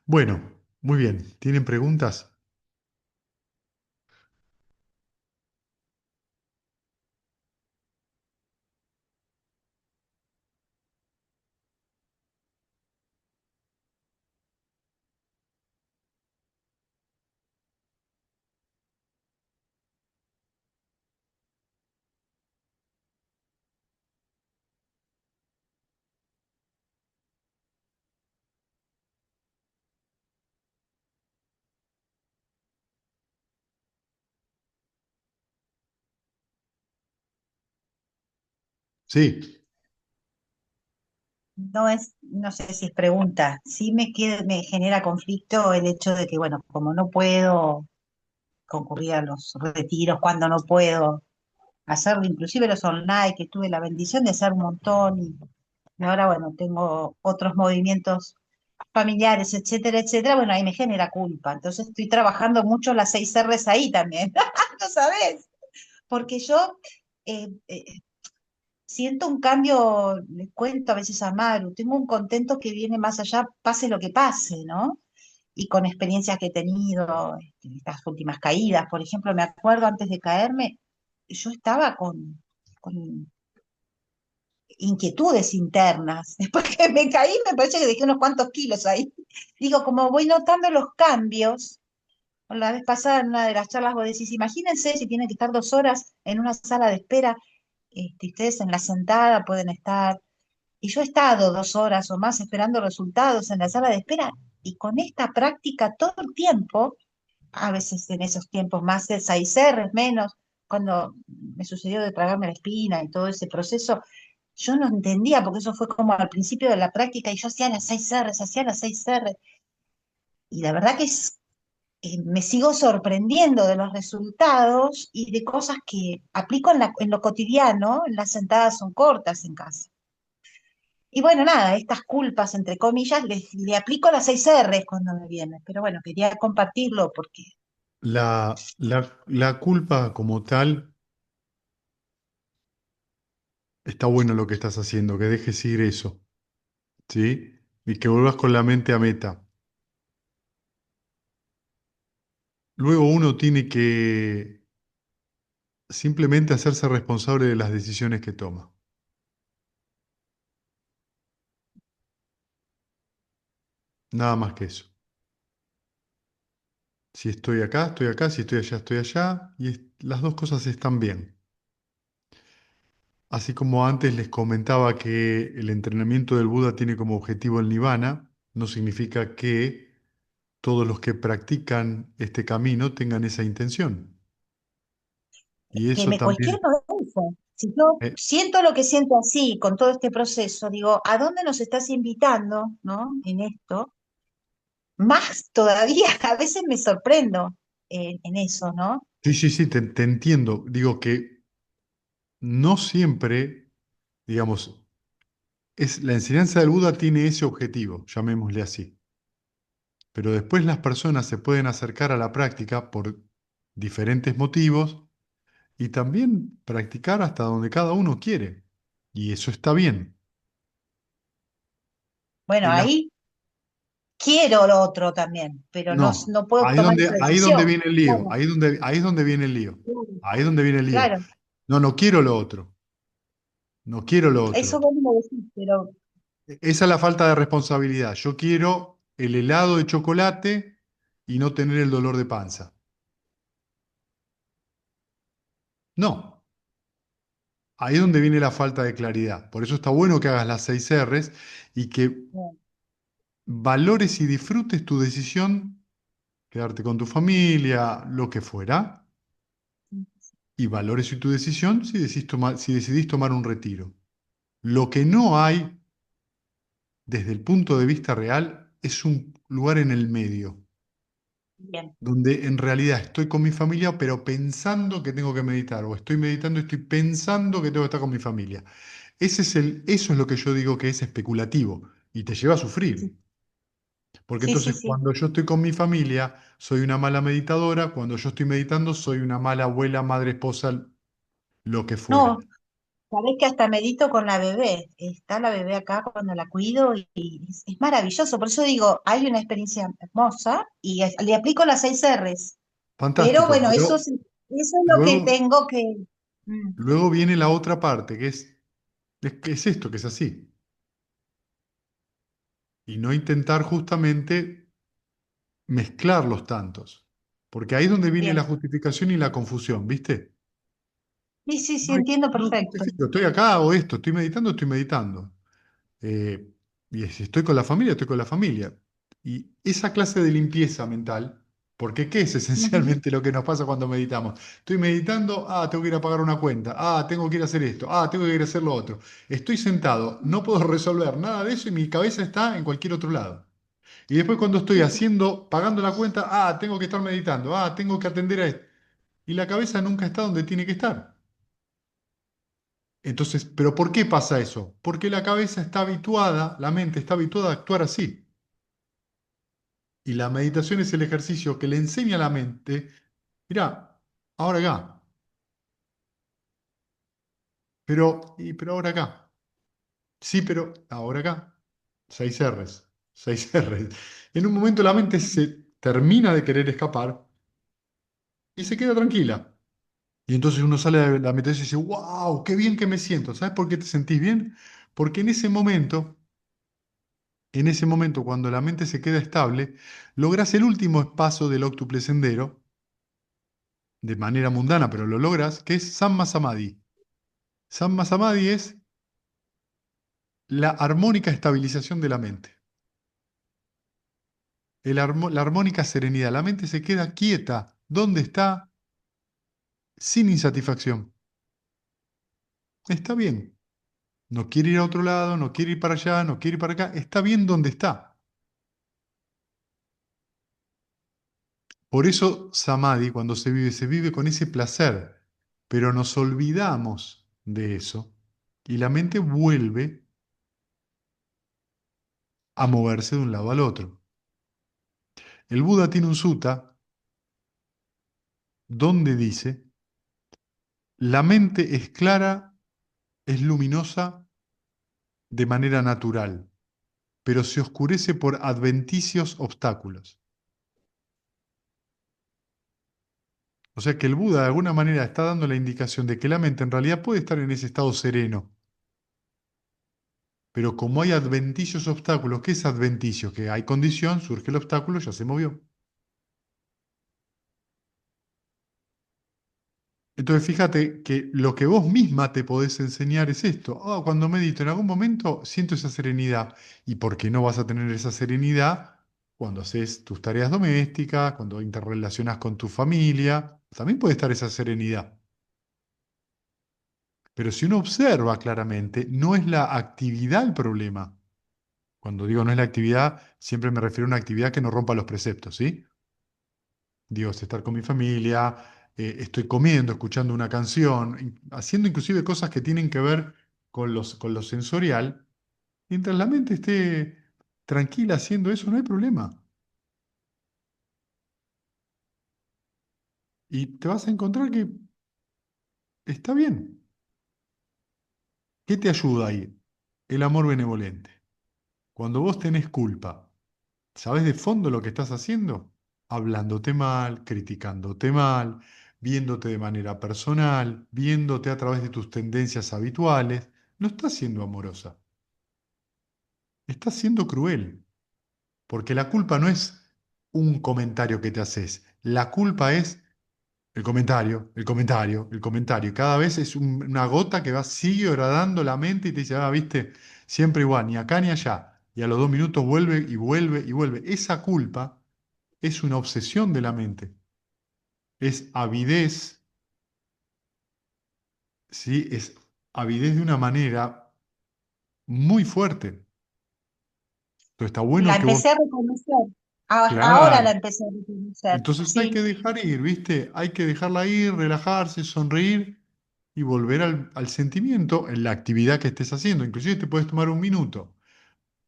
Bueno, muy bien. ¿Tienen preguntas? Sí, No es, no sé si es pregunta, sí me genera conflicto el hecho de que, bueno, como no puedo concurrir a los retiros, cuando no puedo hacerlo, inclusive los online, que tuve la bendición de hacer un montón y ahora, bueno, tengo otros movimientos familiares, etcétera, etcétera, bueno, ahí me genera culpa. Entonces estoy trabajando mucho las 6 R's ahí también, ¿no sabes? Porque yo siento un cambio, le cuento a veces a Maru, tengo un contento que viene más allá, pase lo que pase, ¿no? Y con experiencias que he tenido, estas últimas caídas, por ejemplo, me acuerdo antes de caerme, yo estaba con inquietudes internas. Después que me caí, me parece que dejé unos cuantos kilos ahí. Digo, como voy notando los cambios, la vez pasada en una de las charlas vos decís, imagínense si tienen que estar 2 horas en una sala de espera, ustedes en la sentada pueden estar, y yo he estado 2 horas o más esperando resultados en la sala de espera, y con esta práctica todo el tiempo, a veces en esos tiempos más de 6 R's menos, cuando me sucedió de tragarme la espina y todo ese proceso, yo no entendía, porque eso fue como al principio de la práctica, y yo hacía las 6 R's, hacía las 6 R's, y la verdad que me sigo sorprendiendo de los resultados y de cosas que aplico en lo cotidiano, las sentadas son cortas en casa. Y bueno, nada, estas culpas, entre comillas, le aplico las 6 R's cuando me vienen, pero bueno, quería compartirlo porque la culpa como tal, está bueno lo que estás haciendo, que dejes ir eso, ¿sí? Y que vuelvas con la mente a meta. Luego uno tiene que simplemente hacerse responsable de las decisiones que toma. Nada más que eso. Si estoy acá, si estoy allá, y las dos cosas están bien. Así como antes les comentaba que el entrenamiento del Buda tiene como objetivo el nirvana, no significa que todos los que practican este camino tengan esa intención. Y Que eso me cuestiono también, eso. Si yo eh, siento lo que siento así con todo este proceso, digo, ¿a dónde nos estás invitando, ¿no? En esto, más todavía, a veces me sorprendo en eso, ¿no? sí, sí, sí, te entiendo. Digo que no siempre, digamos, la enseñanza del Buda tiene ese objetivo, llamémosle así. Pero después las personas se pueden acercar a la práctica por diferentes motivos y también practicar hasta donde cada uno quiere. Y eso está bien. Bueno, Y la- ahí quiero lo otro también, pero no, no, no puedo tomar esa ahí donde decisión. viene el lío, Claro, ahí es donde viene el lío, claro, ahí es donde viene el lío. claro. No, no quiero lo otro, no quiero lo Eso otro. vos me lo decís, pero Esa es la falta de responsabilidad. Yo quiero el helado de chocolate y no tener el dolor de panza. No, ahí es donde viene la falta de claridad. Por eso está bueno que hagas las 6 R's y que bueno, valores y disfrutes tu decisión, quedarte con tu familia, lo que fuera, y valores y tu decisión si decidís tomar un retiro. Lo que no hay, desde el punto de vista real, es un lugar en el medio, bien, donde en realidad estoy con mi familia, pero pensando que tengo que meditar, o estoy meditando y estoy pensando que tengo que estar con mi familia. Eso es lo que yo digo que es especulativo y te lleva a sí, sufrir. Porque sí, sí, entonces sí. cuando yo estoy con mi familia, soy una mala meditadora, cuando yo estoy meditando, soy una mala abuela, madre, esposa, lo que fuera. No, sabés que hasta medito con la bebé. Está la bebé acá cuando la cuido y es maravilloso. Por eso digo, hay una experiencia hermosa y le aplico las 6 R's. Pero Fantástico, bueno, pero eso es lo que luego, tengo que... mm, luego viene la otra parte, que es esto, que es así. Y no intentar justamente mezclar los tantos. Porque ahí es donde viene la bien. justificación y la confusión, ¿viste? Sí, sí, sí, No, entiendo no perfecto. justifico, estoy acá o esto, estoy meditando. Eh, y si estoy con la familia, estoy con la familia. Y esa clase de limpieza mental, porque ¿qué es Ujú. esencialmente lo que nos pasa cuando meditamos? Estoy meditando, tengo que ir a pagar una cuenta, tengo que ir a hacer esto, tengo que ir a hacer lo otro. Estoy sentado, no puedo resolver nada de eso y mi cabeza está en cualquier otro lado. Y después cuando estoy Sí, sí. haciendo, pagando la cuenta, tengo que estar meditando, tengo que atender a esto. Y la cabeza nunca está donde tiene que estar. Entonces, ¿pero por qué pasa eso? Porque la cabeza está habituada, la mente está habituada a actuar así. Y la meditación es el ejercicio que le enseña a la mente, mira, ahora acá, pero ahora acá. Sí, pero ahora acá. 6 R's, 6 R's. En un momento la mente se termina de querer escapar y se queda tranquila. Y entonces uno sale de la meditación y dice, wow, qué bien que me siento. ¿Sabes por qué te sentís bien? Porque en ese momento, cuando la mente se queda estable, logras el último paso del óctuple sendero, de manera mundana, pero lo logras, que es Samma Samadhi. Samma Samadhi es la armónica estabilización de la mente, la armónica serenidad. La mente se queda quieta, donde está, sin insatisfacción. Está bien. No quiere ir a otro lado, no quiere ir para allá, no quiere ir para acá. Está bien donde está. Por eso Samadhi, cuando se vive con ese placer, pero nos olvidamos de eso y la mente vuelve a moverse de un lado al otro. El Buda tiene un sutta donde dice, la mente es clara, es luminosa de manera natural, pero se oscurece por adventicios obstáculos. O sea que el Buda de alguna manera está dando la indicación de que la mente en realidad puede estar en ese estado sereno, pero como hay adventicios obstáculos, ¿qué es adventicio? Que hay condición, surge el obstáculo, ya se movió. Entonces fíjate que lo que vos misma te podés enseñar es esto. Ah, cuando medito en algún momento siento esa serenidad. ¿Y por qué no vas a tener esa serenidad cuando haces tus tareas domésticas, cuando interrelacionas con tu familia? También puede estar esa serenidad. Pero si uno observa claramente, no es la actividad el problema. Cuando digo no es la actividad, siempre me refiero a una actividad que no rompa los preceptos, ¿sí? Digo, es estar con mi familia, estoy comiendo, escuchando una canción, haciendo inclusive cosas que tienen que ver con lo sensorial. Mientras la mente esté tranquila haciendo eso, no hay problema. Y te vas a encontrar que está bien. ¿Qué te ayuda ahí? El amor benevolente. Cuando vos tenés culpa, ¿sabés de fondo lo que estás haciendo? Hablándote mal, criticándote mal, viéndote de manera personal, viéndote a través de tus tendencias habituales. No estás siendo amorosa, estás siendo cruel, porque la culpa no es un comentario que te haces, la culpa es el comentario, el comentario, el comentario. Y cada vez es una gota que va, sigue horadando la mente y te dice, ah, viste, siempre igual, ni acá ni allá. Y a los 2 minutos vuelve y vuelve y vuelve. Esa culpa es una obsesión de la mente, es avidez, ¿sí? Es avidez de una manera muy fuerte. Entonces está La bueno que vos, empecé a reconocer. Ahora la claro, empecé a reconocer. entonces hay que Sí, dejar ir, ¿viste? Hay que dejarla ir, relajarse, sonreír y volver al sentimiento en la actividad que estés haciendo. Inclusive te puedes tomar un minuto.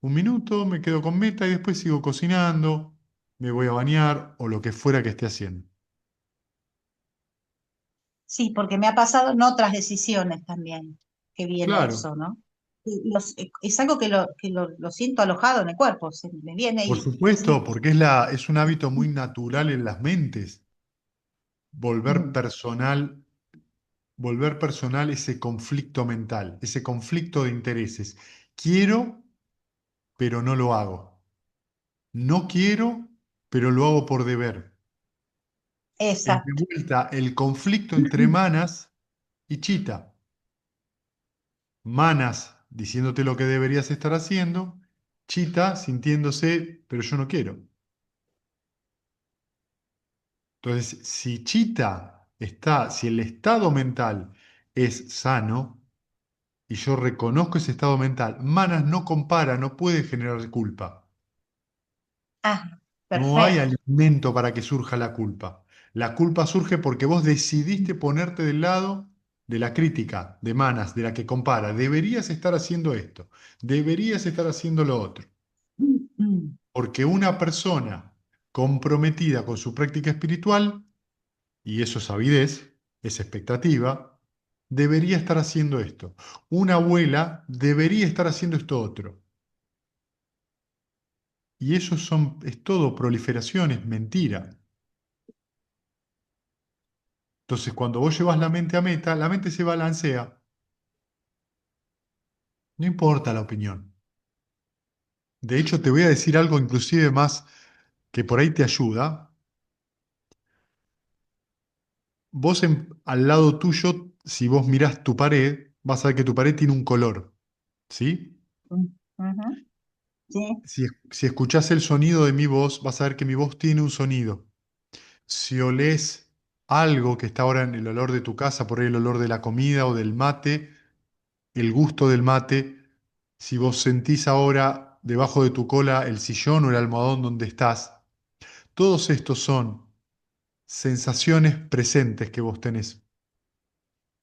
Un minuto, me quedo con meta y después sigo cocinando, me voy a bañar o lo que fuera que esté haciendo. sí, porque me ha pasado en otras decisiones también que viene Claro, eso, ¿no? Es algo que lo siento alojado en el cuerpo, se me viene por y sí. supuesto, porque es un hábito muy natural en las mentes. Volver Mm, personal, volver personal ese conflicto mental, ese conflicto de intereses. Quiero, pero no lo hago. No quiero, pero lo hago por deber. Es de exacto. vuelta el conflicto entre Manas y Chita. Manas diciéndote lo que deberías estar haciendo, Chita sintiéndose, pero yo no quiero. Entonces, si Chita está, si el estado mental es sano, y yo reconozco ese estado mental, Manas no compara, no puede generar culpa. Ah, No hay perfecto. alimento para que surja la culpa. La culpa surge porque vos decidiste ponerte del lado de la crítica, de Manas, de la que compara. Deberías estar haciendo esto, deberías estar haciendo lo otro. Mm, Porque una persona comprometida con su práctica espiritual, y eso es avidez, es expectativa, debería estar haciendo esto. Una abuela debería estar haciendo esto otro. Y eso es todo proliferación, es mentira. Entonces, cuando vos llevas la mente a meta, la mente se balancea. No importa la opinión. De hecho, te voy a decir algo inclusive más que por ahí te ayuda. Vos al lado tuyo, si vos mirás tu pared, vas a ver que tu pared tiene un color, ¿sí? ujú, sí, Si escuchás el sonido de mi voz, vas a ver que mi voz tiene un sonido. Si olés algo que está ahora en el olor de tu casa, por ahí el olor de la comida o del mate, el gusto del mate, si vos sentís ahora debajo de tu cola el sillón o el almohadón donde estás, todos estos son sensaciones presentes que vos tenés,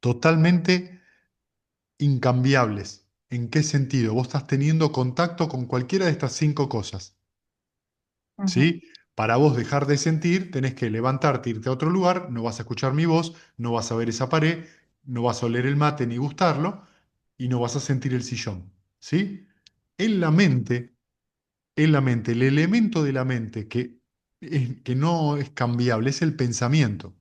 totalmente incambiables. ¿En qué sentido? Vos estás teniendo contacto con cualquiera de estas 5 cosas, ujú, ¿sí? Para vos dejar de sentir, tenés que levantarte, irte a otro lugar, no vas a escuchar mi voz, no vas a ver esa pared, no vas a oler el mate ni gustarlo, y no vas a sentir el sillón, ¿sí? En la mente, el elemento de la mente que no es cambiable es el pensamiento.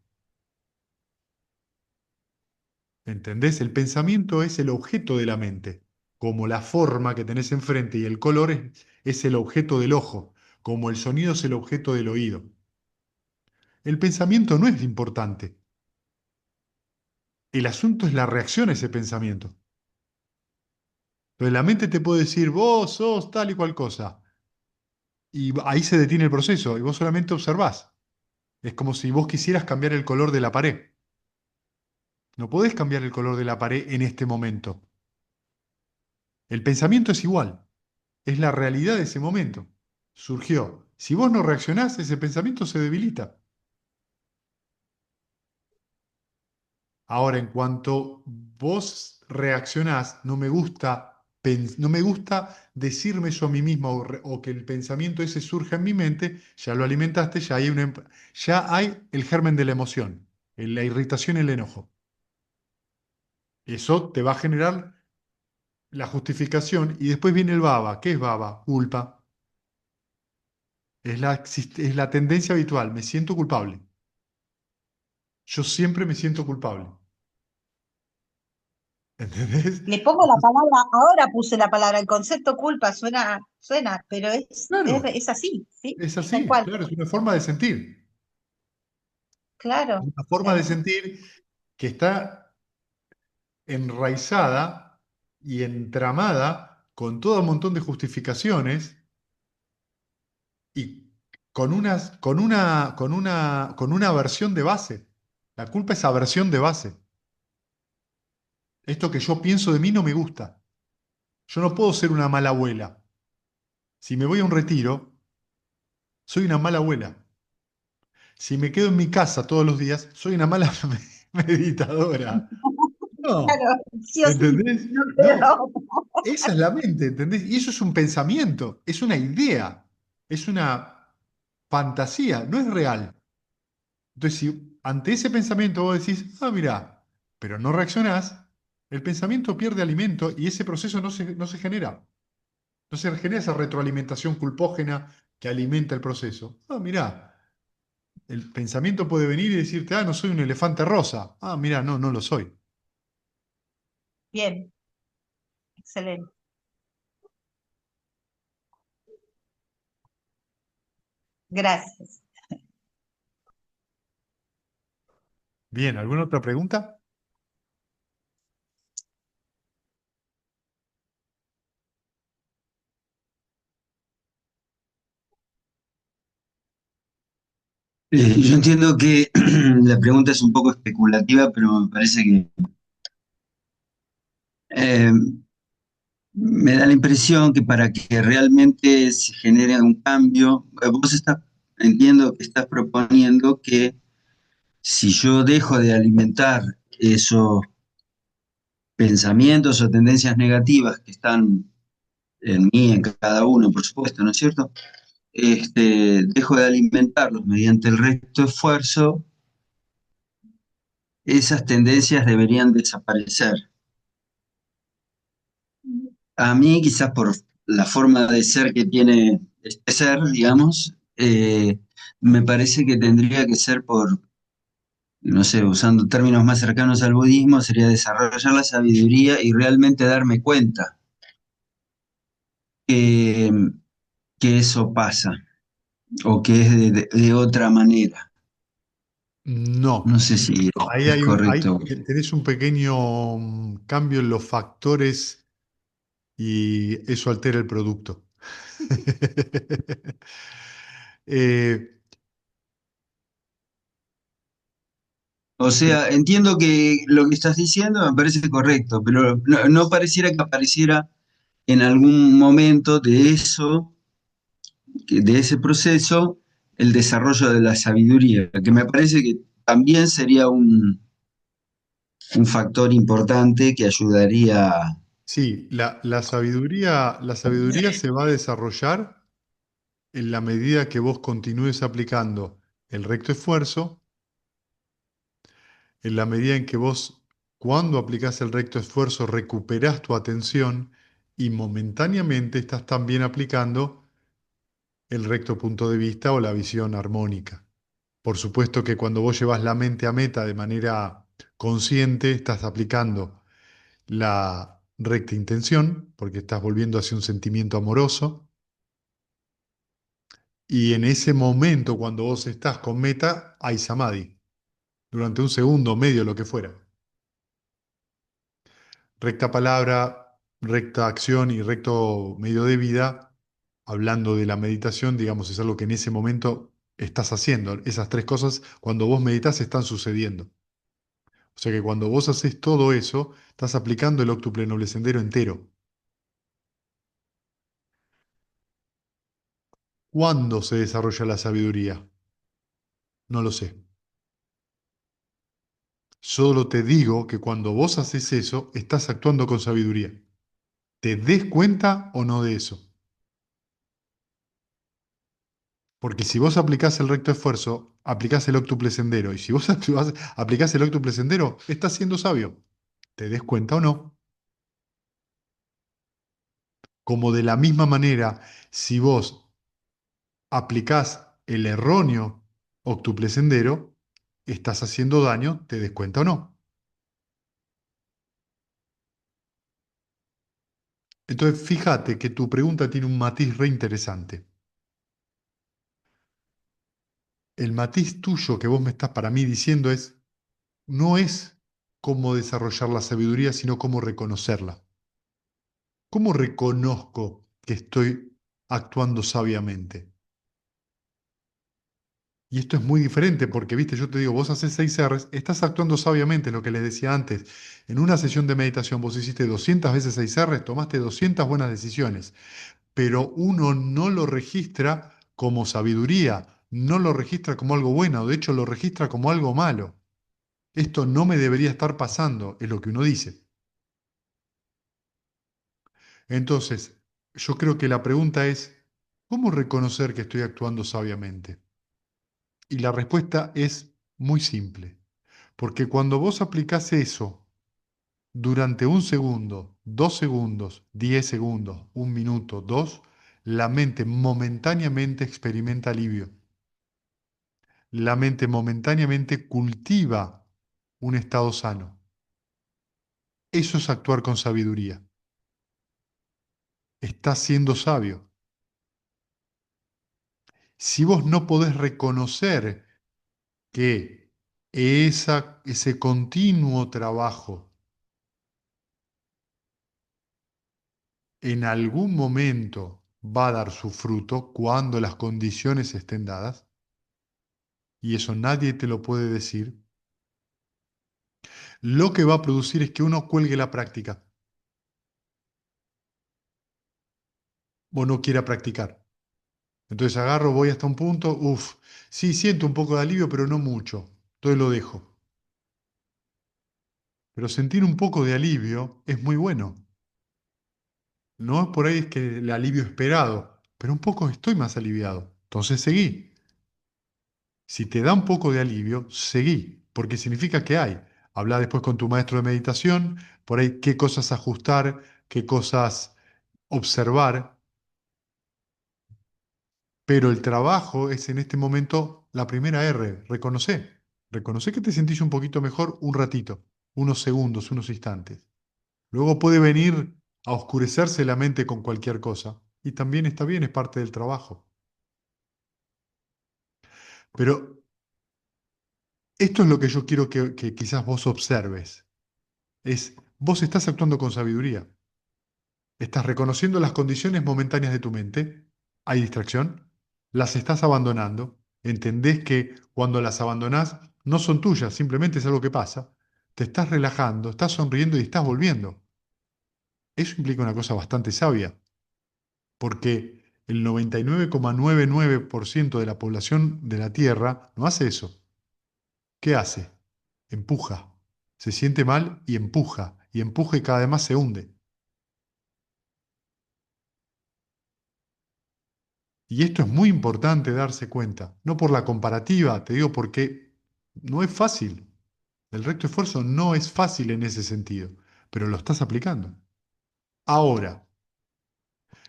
¿Entendés? El pensamiento es el objeto de la mente, como la forma que tenés enfrente y el color es el objeto del ojo, como el sonido es el objeto del oído. El pensamiento no es importante. El asunto es la reacción a ese pensamiento. Entonces la mente te puede decir, vos sos tal y cual cosa. Y ahí se detiene el proceso y vos solamente observás. Es como si vos quisieras cambiar el color de la pared. No podés cambiar el color de la pared en este momento. El pensamiento es igual, es la realidad de ese momento. Surgió. Si vos no reaccionás, ese pensamiento se debilita. Ahora, en cuanto vos reaccionás, no me gusta decirme eso a mí mismo o que el pensamiento ese surja en mi mente, ya lo alimentaste, ya hay el germen de la emoción, la irritación y el enojo. Eso te va a generar la justificación y después viene el baba. ¿Qué es baba? Culpa. Es la tendencia habitual. Me siento culpable. Yo siempre me siento culpable. ¿Entendés? Le pongo la palabra, ahora puse la palabra, el concepto culpa suena, pero Claro, es así, ¿sí? es Es tal así, cual. claro, es una forma de sentir. Claro. Una forma de sentir que está enraizada y entramada con todo un montón de justificaciones y con una aversión de base. La culpa es aversión de base. Esto que yo pienso de mí no me gusta. Yo no puedo ser una mala abuela. Si me voy a un retiro, soy una mala abuela. Si me quedo en mi casa todos los días, soy una mala meditadora. No, Claro, sí o sí, ¿entendés? no No, quedó. esa es la mente, ¿entendés? Y eso es un pensamiento, es una idea, es una fantasía, no es real. Entonces, si ante ese pensamiento vos decís, ah, mirá, pero no reaccionás, el pensamiento pierde alimento y ese proceso no se genera. No se genera esa retroalimentación culpógena que alimenta el proceso. Ah, mirá, el pensamiento puede venir y decirte, ah, no soy un elefante rosa. Ah, mirá, no, no lo soy. Bien, excelente. Gracias. Bien, ¿alguna otra pregunta? Yo entiendo que la pregunta es un poco especulativa, pero me parece que eh, me da la impresión que para que realmente se genere un cambio, entiendo que estás proponiendo que si yo dejo de alimentar esos pensamientos o tendencias negativas que están en mí, en cada uno, por supuesto, ¿no es cierto? Dejo de alimentarlos mediante el resto de esfuerzo, esas tendencias deberían desaparecer. A mí, quizás por la forma de ser que tiene este ser, digamos, me parece que tendría que ser por, no sé, usando términos más cercanos al budismo, sería desarrollar la sabiduría y realmente darme cuenta que, que eso pasa o que es de otra manera. No No. sé si Ahí es correcto. tenés un pequeño cambio en los factores y eso altera el producto. Eh, O pri- sea, entiendo que lo que estás diciendo me parece correcto, pero no pareciera que apareciera en algún momento de eso de ese proceso el desarrollo de la sabiduría, que me parece que también sería un factor importante que ayudaría. sí, la sabiduría se va a desarrollar en la medida que vos continúes aplicando el recto esfuerzo, en la medida en que vos, cuando aplicás el recto esfuerzo, recuperás tu atención y momentáneamente estás también aplicando el recto punto de vista o la visión armónica. Por supuesto que cuando vos llevas la mente a meta de manera consciente, estás aplicando la recta intención, porque estás volviendo hacia un sentimiento amoroso, y en ese momento, cuando vos estás con meta, hay samadhi, durante un segundo, medio, lo que fuera. recta palabra, recta acción y recto medio de vida, hablando de la meditación, digamos, es algo que en ese momento estás haciendo. Esas tres cosas, cuando vos meditas, están sucediendo. O sea que cuando vos haces todo eso, estás aplicando el óctuple noble sendero entero. ¿Cuándo se desarrolla la sabiduría? No lo sé. Solo te digo que cuando vos haces eso, estás actuando con sabiduría. ¿Te des cuenta o no de eso? Porque si vos aplicás el recto esfuerzo, aplicás el óctuple sendero. Y si vos aplicás el óctuple sendero, estás siendo sabio. ¿Te des cuenta o no? Como de la misma manera, si vos aplicás el erróneo óctuple sendero, estás haciendo daño, ¿te des cuenta o no? Entonces, fíjate que tu pregunta tiene un matiz re interesante. El matiz tuyo que vos me estás para mí diciendo no es cómo desarrollar la sabiduría, sino cómo reconocerla. ¿Cómo reconozco que estoy actuando sabiamente? Y esto es muy diferente porque, viste, yo te digo, vos haces 6 Rs, estás actuando sabiamente, lo que les decía antes. En una sesión de meditación vos hiciste 200 veces 6 Rs, tomaste 200 buenas decisiones, pero uno no lo registra como sabiduría, no lo registra como algo bueno, de hecho lo registra como algo malo. Esto no me debería estar pasando, es lo que uno dice. Entonces, yo creo que la pregunta es, ¿cómo reconocer que estoy actuando sabiamente? Y la respuesta es muy simple, porque cuando vos aplicás eso durante un segundo, 2 segundos, 10 segundos, un minuto, dos, la mente momentáneamente experimenta alivio. La mente momentáneamente cultiva un estado sano. Eso es actuar con sabiduría. Estás siendo sabio. Si vos no podés reconocer que ese continuo trabajo en algún momento va a dar su fruto cuando las condiciones estén dadas, y eso nadie te lo puede decir, lo que va a producir es que uno cuelgue la práctica o no quiera practicar. Entonces agarro, voy hasta un punto, uff, sí, siento un poco de alivio, pero no mucho, entonces lo dejo. Pero sentir un poco de alivio es muy bueno. No es por ahí es que el alivio esperado, pero un poco estoy más aliviado. Entonces seguí. Si te da un poco de alivio, seguí, porque significa que hay. Habla después con tu maestro de meditación, por ahí qué cosas ajustar, qué cosas observar, pero el trabajo es en este momento la primera R, reconocer. Reconocer que te sentís un poquito mejor un ratito, unos segundos, unos instantes. Luego puede venir a oscurecerse la mente con cualquier cosa, y también está bien, es parte del trabajo. Pero esto es lo que yo quiero que quizás vos observes. Vos estás actuando con sabiduría. Estás reconociendo las condiciones momentáneas de tu mente. Hay distracción. Las estás abandonando. Entendés que cuando las abandonás no son tuyas, simplemente es algo que pasa. Te estás relajando, estás sonriendo y estás volviendo. Eso implica una cosa bastante sabia, porque el 99,99% de la población de la Tierra no hace eso. ¿Qué hace? Empuja. Se siente mal y empuja y cada vez más se hunde. Y esto es muy importante darse cuenta, no por la comparativa, te digo porque no es fácil. El recto esfuerzo no es fácil en ese sentido, pero lo estás aplicando. Ahora,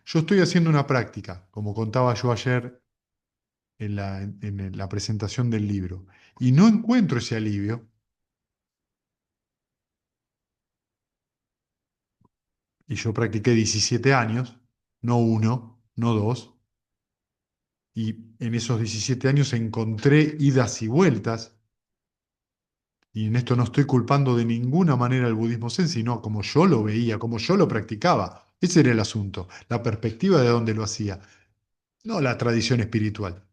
yo estoy haciendo una práctica, como contaba yo ayer en la presentación del libro, y no encuentro ese alivio, y yo practiqué 17 años, no uno, no dos, y en esos 17 años encontré idas y vueltas Y en esto no estoy culpando de ninguna manera al budismo zen, sino como yo lo veía, como yo lo practicaba. Ese era el asunto, la perspectiva de donde lo hacía, no la tradición espiritual.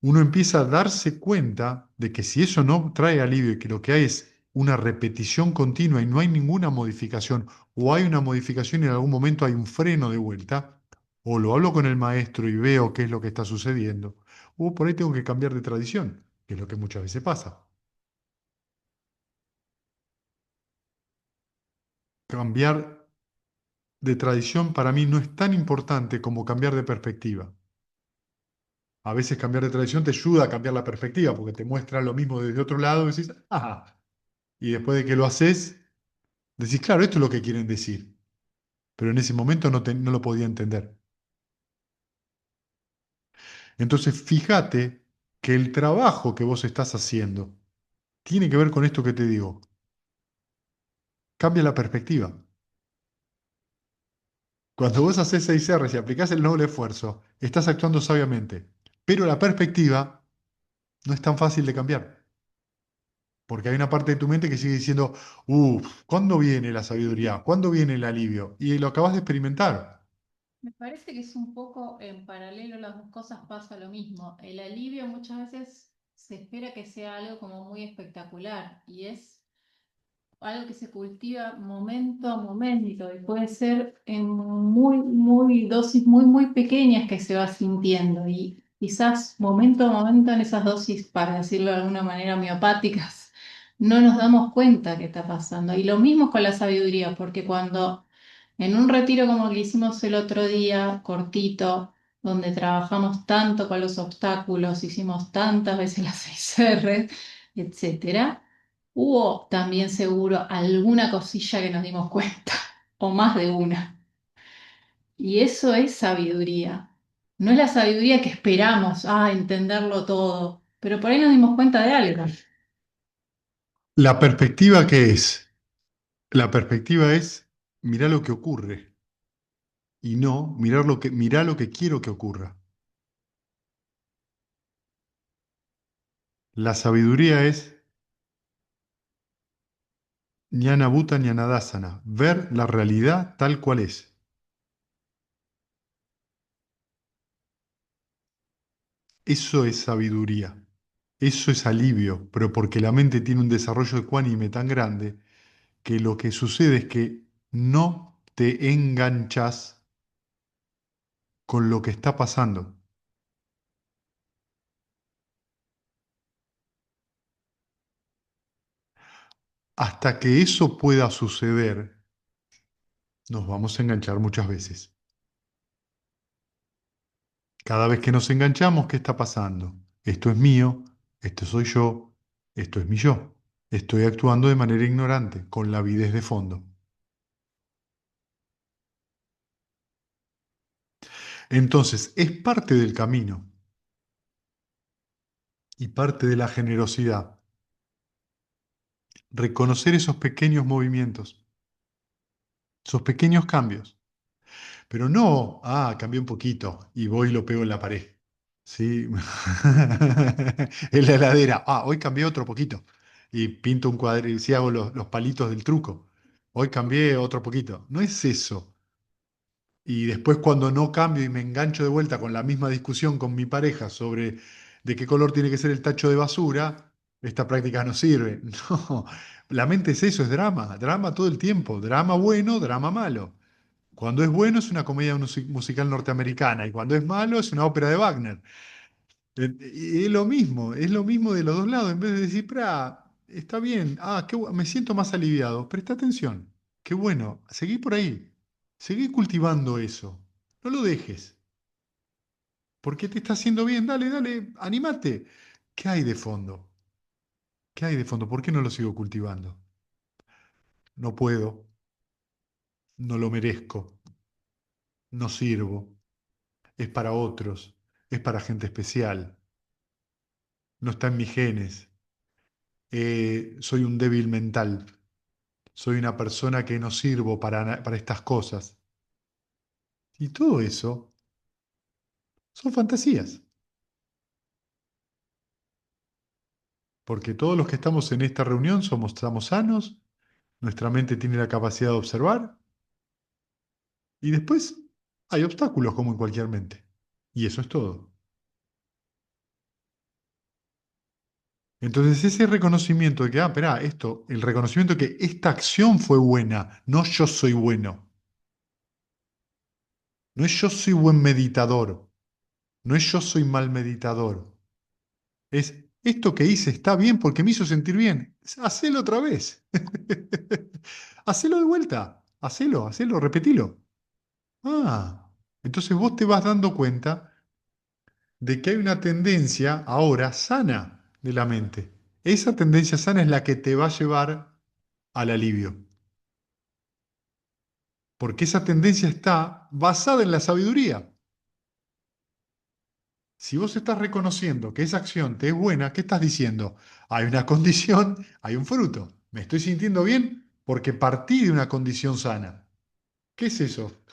Uno empieza a darse cuenta de que si eso no trae alivio y que lo que hay es una repetición continua y no hay ninguna modificación, o hay una modificación y en algún momento hay un freno de vuelta, o lo hablo con el maestro y veo qué es lo que está sucediendo, o por ahí tengo que cambiar de tradición, que es lo que muchas veces pasa. Cambiar de tradición para mí no es tan importante como cambiar de perspectiva. A veces cambiar de tradición te ayuda a cambiar la perspectiva porque te muestra lo mismo desde otro lado y decís, ah, y después de que lo haces, decís, claro, esto es lo que quieren decir, pero en ese momento no lo podía entender. Entonces, fíjate que el trabajo que vos estás haciendo tiene que ver con esto que te digo. Cambia la perspectiva. Cuando vos haces 6R y aplicás el noble esfuerzo, estás actuando sabiamente, pero la perspectiva no es tan fácil de cambiar. Porque hay una parte de tu mente que sigue diciendo, uff, ¿cuándo viene la sabiduría? ¿Cuándo viene el alivio? Y lo acabas de experimentar. Me parece que es un poco en paralelo las dos cosas pasa lo mismo. El alivio muchas veces se espera que sea algo como muy espectacular y es algo que se cultiva momento a momento y puede ser en muy dosis muy pequeñas que se va sintiendo y quizás momento a momento en esas dosis, para decirlo de alguna manera, homeopáticas, no nos damos cuenta que está pasando. Y lo mismo con la sabiduría, porque cuando en un retiro como el que hicimos el otro día, cortito, donde trabajamos tanto con los obstáculos, hicimos tantas veces las 6R, etcétera. Hubo también seguro alguna cosilla que nos dimos cuenta, o más de una. Y eso es sabiduría. No es la sabiduría que esperamos, entenderlo todo, pero por ahí nos dimos cuenta de algo. ¿La perspectiva qué es? La perspectiva es mirar lo que ocurre y no mirar lo que quiero que ocurra. La sabiduría es ñana bhuta ñana dasana, ver la realidad tal cual es. Eso es sabiduría, eso es alivio, pero porque la mente tiene un desarrollo ecuánime tan grande que lo que sucede es que no te enganchas con lo que está pasando. Hasta que eso pueda suceder, nos vamos a enganchar muchas veces. Cada vez que nos enganchamos, ¿qué está pasando? Esto es mío, esto soy yo, esto es mi yo. Estoy actuando de manera ignorante, con la avidez de fondo. Entonces, es parte del camino y parte de la generosidad reconocer esos pequeños movimientos, esos pequeños cambios. Pero no, cambié un poquito y voy y lo pego en la pared. ¿Sí? En la heladera, hoy cambié otro poquito. Y pinto un cuadro y sí hago los palitos del truco. Hoy cambié otro poquito. No es eso. Y después cuando no cambio y me engancho de vuelta con la misma discusión con mi pareja sobre de qué color tiene que ser el tacho de basura, esta práctica no sirve. No, la mente es eso, es drama, drama todo el tiempo, drama bueno, drama malo. Cuando es bueno es una comedia musical norteamericana y cuando es malo es una ópera de Wagner. Y es lo mismo de los dos lados. En vez de decir, está bien, me siento más aliviado, presta atención, qué bueno, seguí por ahí, seguí cultivando eso, no lo dejes, porque te está haciendo bien, dale, dale, animate. ¿Qué hay de fondo? ¿Qué hay de fondo? ¿Por qué no lo sigo cultivando? No puedo, no lo merezco, no sirvo, es para otros, es para gente especial, no está en mis genes, soy un débil mental, soy una persona que no sirvo para estas cosas. Y todo eso son fantasías. porque todos los que estamos en esta reunión estamos sanos, nuestra mente tiene la capacidad de observar, y después hay obstáculos como en cualquier mente. Y eso es todo. Entonces ese reconocimiento de que, espera, el reconocimiento de que esta acción fue buena, no yo soy bueno, no es yo soy buen meditador, no es yo soy mal meditador, es esto que hice está bien porque me hizo sentir bien, hacelo otra vez, hacelo de vuelta, hacelo, repetilo. Ah, entonces vos te vas dando cuenta de que hay una tendencia ahora sana de la mente. Esa tendencia sana es la que te va a llevar al alivio. Porque esa tendencia está basada en la sabiduría. Si vos estás reconociendo que esa acción te es buena, ¿qué estás diciendo? Hay una condición, hay un fruto. Me estoy sintiendo bien porque partí de una condición sana. ¿Qué es eso?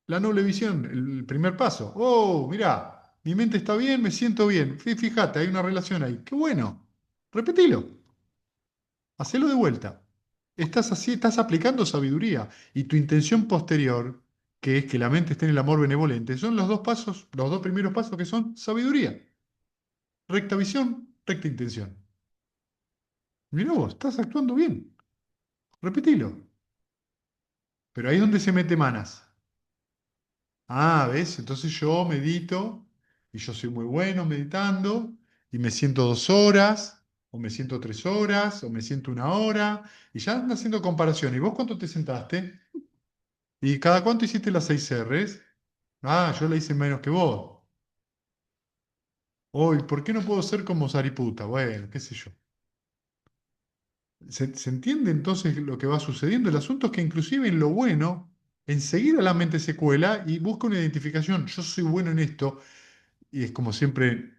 La noble visión, el primer paso. Oh, mirá, mi mente está bien, me siento bien. Fíjate, hay una relación ahí. Qué bueno. Repetilo. Hacelo de vuelta. Estás así, estás aplicando sabiduría. Y tu intención posterior, que es que la mente esté en el amor benevolente, son los dos pasos, los dos primeros pasos que son sabiduría. Recta visión, recta intención. Mirá vos, estás actuando bien. Repetilo. Pero ahí es donde se mete manas. ¿Ves? Entonces yo medito y yo soy muy bueno meditando y me siento 2 horas, o me siento 3 horas, o me siento 1 hora, y ya andan haciendo comparación. ¿Y vos cuánto te sentaste? ¿Y cada cuánto hiciste las 6 Rs? Yo la hice menos que vos. Hoy, ¿por qué no puedo ser como Sariputta? Bueno, qué sé yo. ¿Se entiende entonces lo que va sucediendo? El asunto es que inclusive en lo bueno, enseguida la mente se cuela y busca una identificación. Yo soy bueno en esto. Y es como siempre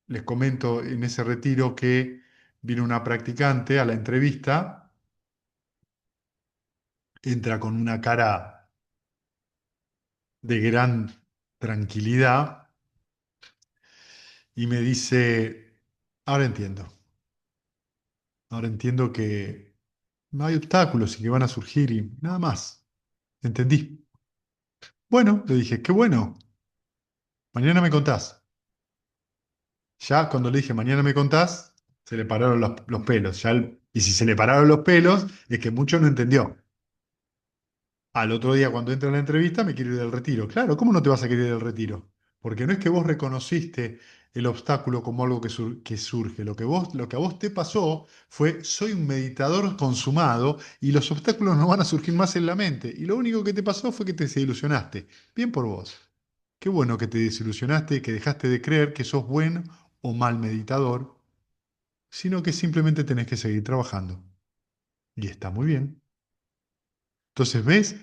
les comento en ese retiro que vino una practicante a la entrevista, entra con una cara de gran tranquilidad y me dice, ahora entiendo. Ahora entiendo que no hay obstáculos y que van a surgir y nada más. Entendí. Bueno, le dije, qué bueno. Mañana me contás. Ya cuando le dije, mañana me contás, se le pararon los pelos. Y si se le pararon los pelos, es que mucho no entendió. Al otro día, cuando entra en la entrevista, me quiero ir del retiro. Claro, ¿cómo no te vas a querer ir del retiro? Porque no es que vos reconociste el obstáculo como algo que surge. Lo que a vos te pasó fue, soy un meditador consumado y los obstáculos no van a surgir más en la mente. Y lo único que te pasó fue que te desilusionaste. Bien por vos. Qué bueno que te desilusionaste y que dejaste de creer que sos buen o mal meditador, sino que simplemente tenés que seguir trabajando. Y está muy bien. Entonces, ¿ves?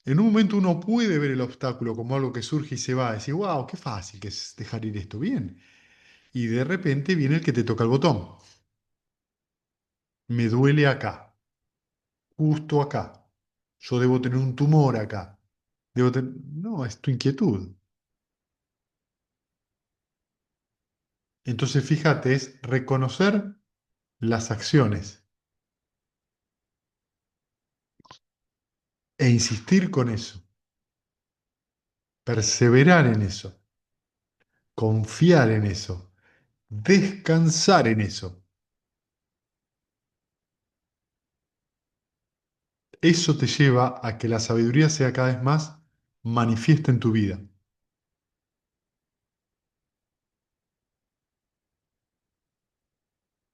En un momento uno puede ver el obstáculo como algo que surge y se va, decir, wow, qué fácil que es dejar ir esto bien. Y de repente viene el que te toca el botón. Me duele acá, justo acá. Yo debo tener un tumor acá. No, es tu inquietud. Entonces, fíjate, es reconocer las acciones e insistir con eso, perseverar en eso, confiar en eso, descansar en eso. Eso te lleva a que la sabiduría sea cada vez más manifiesta en tu vida.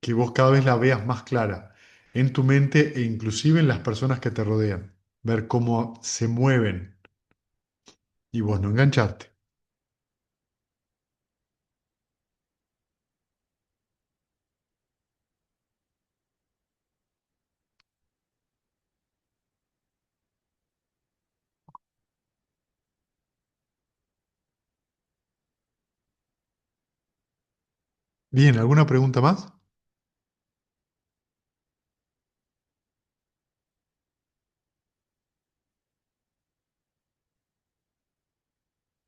Que vos cada vez la veas más clara en tu mente e inclusive en las personas que te rodean. Ver cómo se mueven y vos no engancharte. Bien, ¿alguna pregunta más?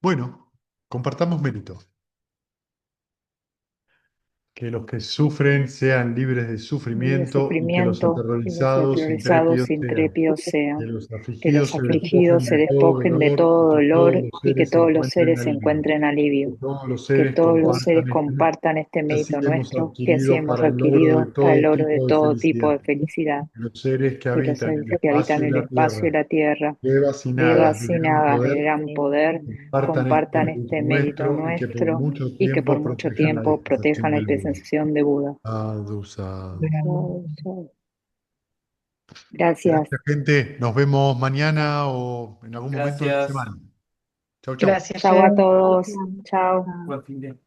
Bueno, compartamos mérito. Que los que sufren sean libres de de sufrimiento y que los sufrimiento, y los aterrorizados, aterrorizados, intrépidos intrépidos sean. sean. Que los Que afligidos los se afligidos se despojen de despojen de todo todo dolor dolor y que todos los seres se alivio. encuentren Que alivio. todos los Que seres todos los seres compartan compartan este que así mérito hemos nuestro, que así adquirido hemos para el logro de adquirido para el todo logro de tipo de todo tipo felicidad. de felicidad. Que los seres que Que los habitan el seres que habitan espacio y el la espacio y tierra, la tierra, levas y Devas nagas y de gran nagas de poder, gran poder, compartan este mérito nuestro y que por nuestro mucho y que por tiempo mucho protejan la tiempo dispensación protejan la del Buda. dispensación de Buda. Sadhu, sadhu. Sadhu, sadhu. Gracias. Gracias, gente. Nos vemos mañana o en algún momento de la Gracias. semana. Chau, chau. Gracias, Chao a Ger. todos. Chao. Buen fin de.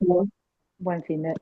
Buen fin de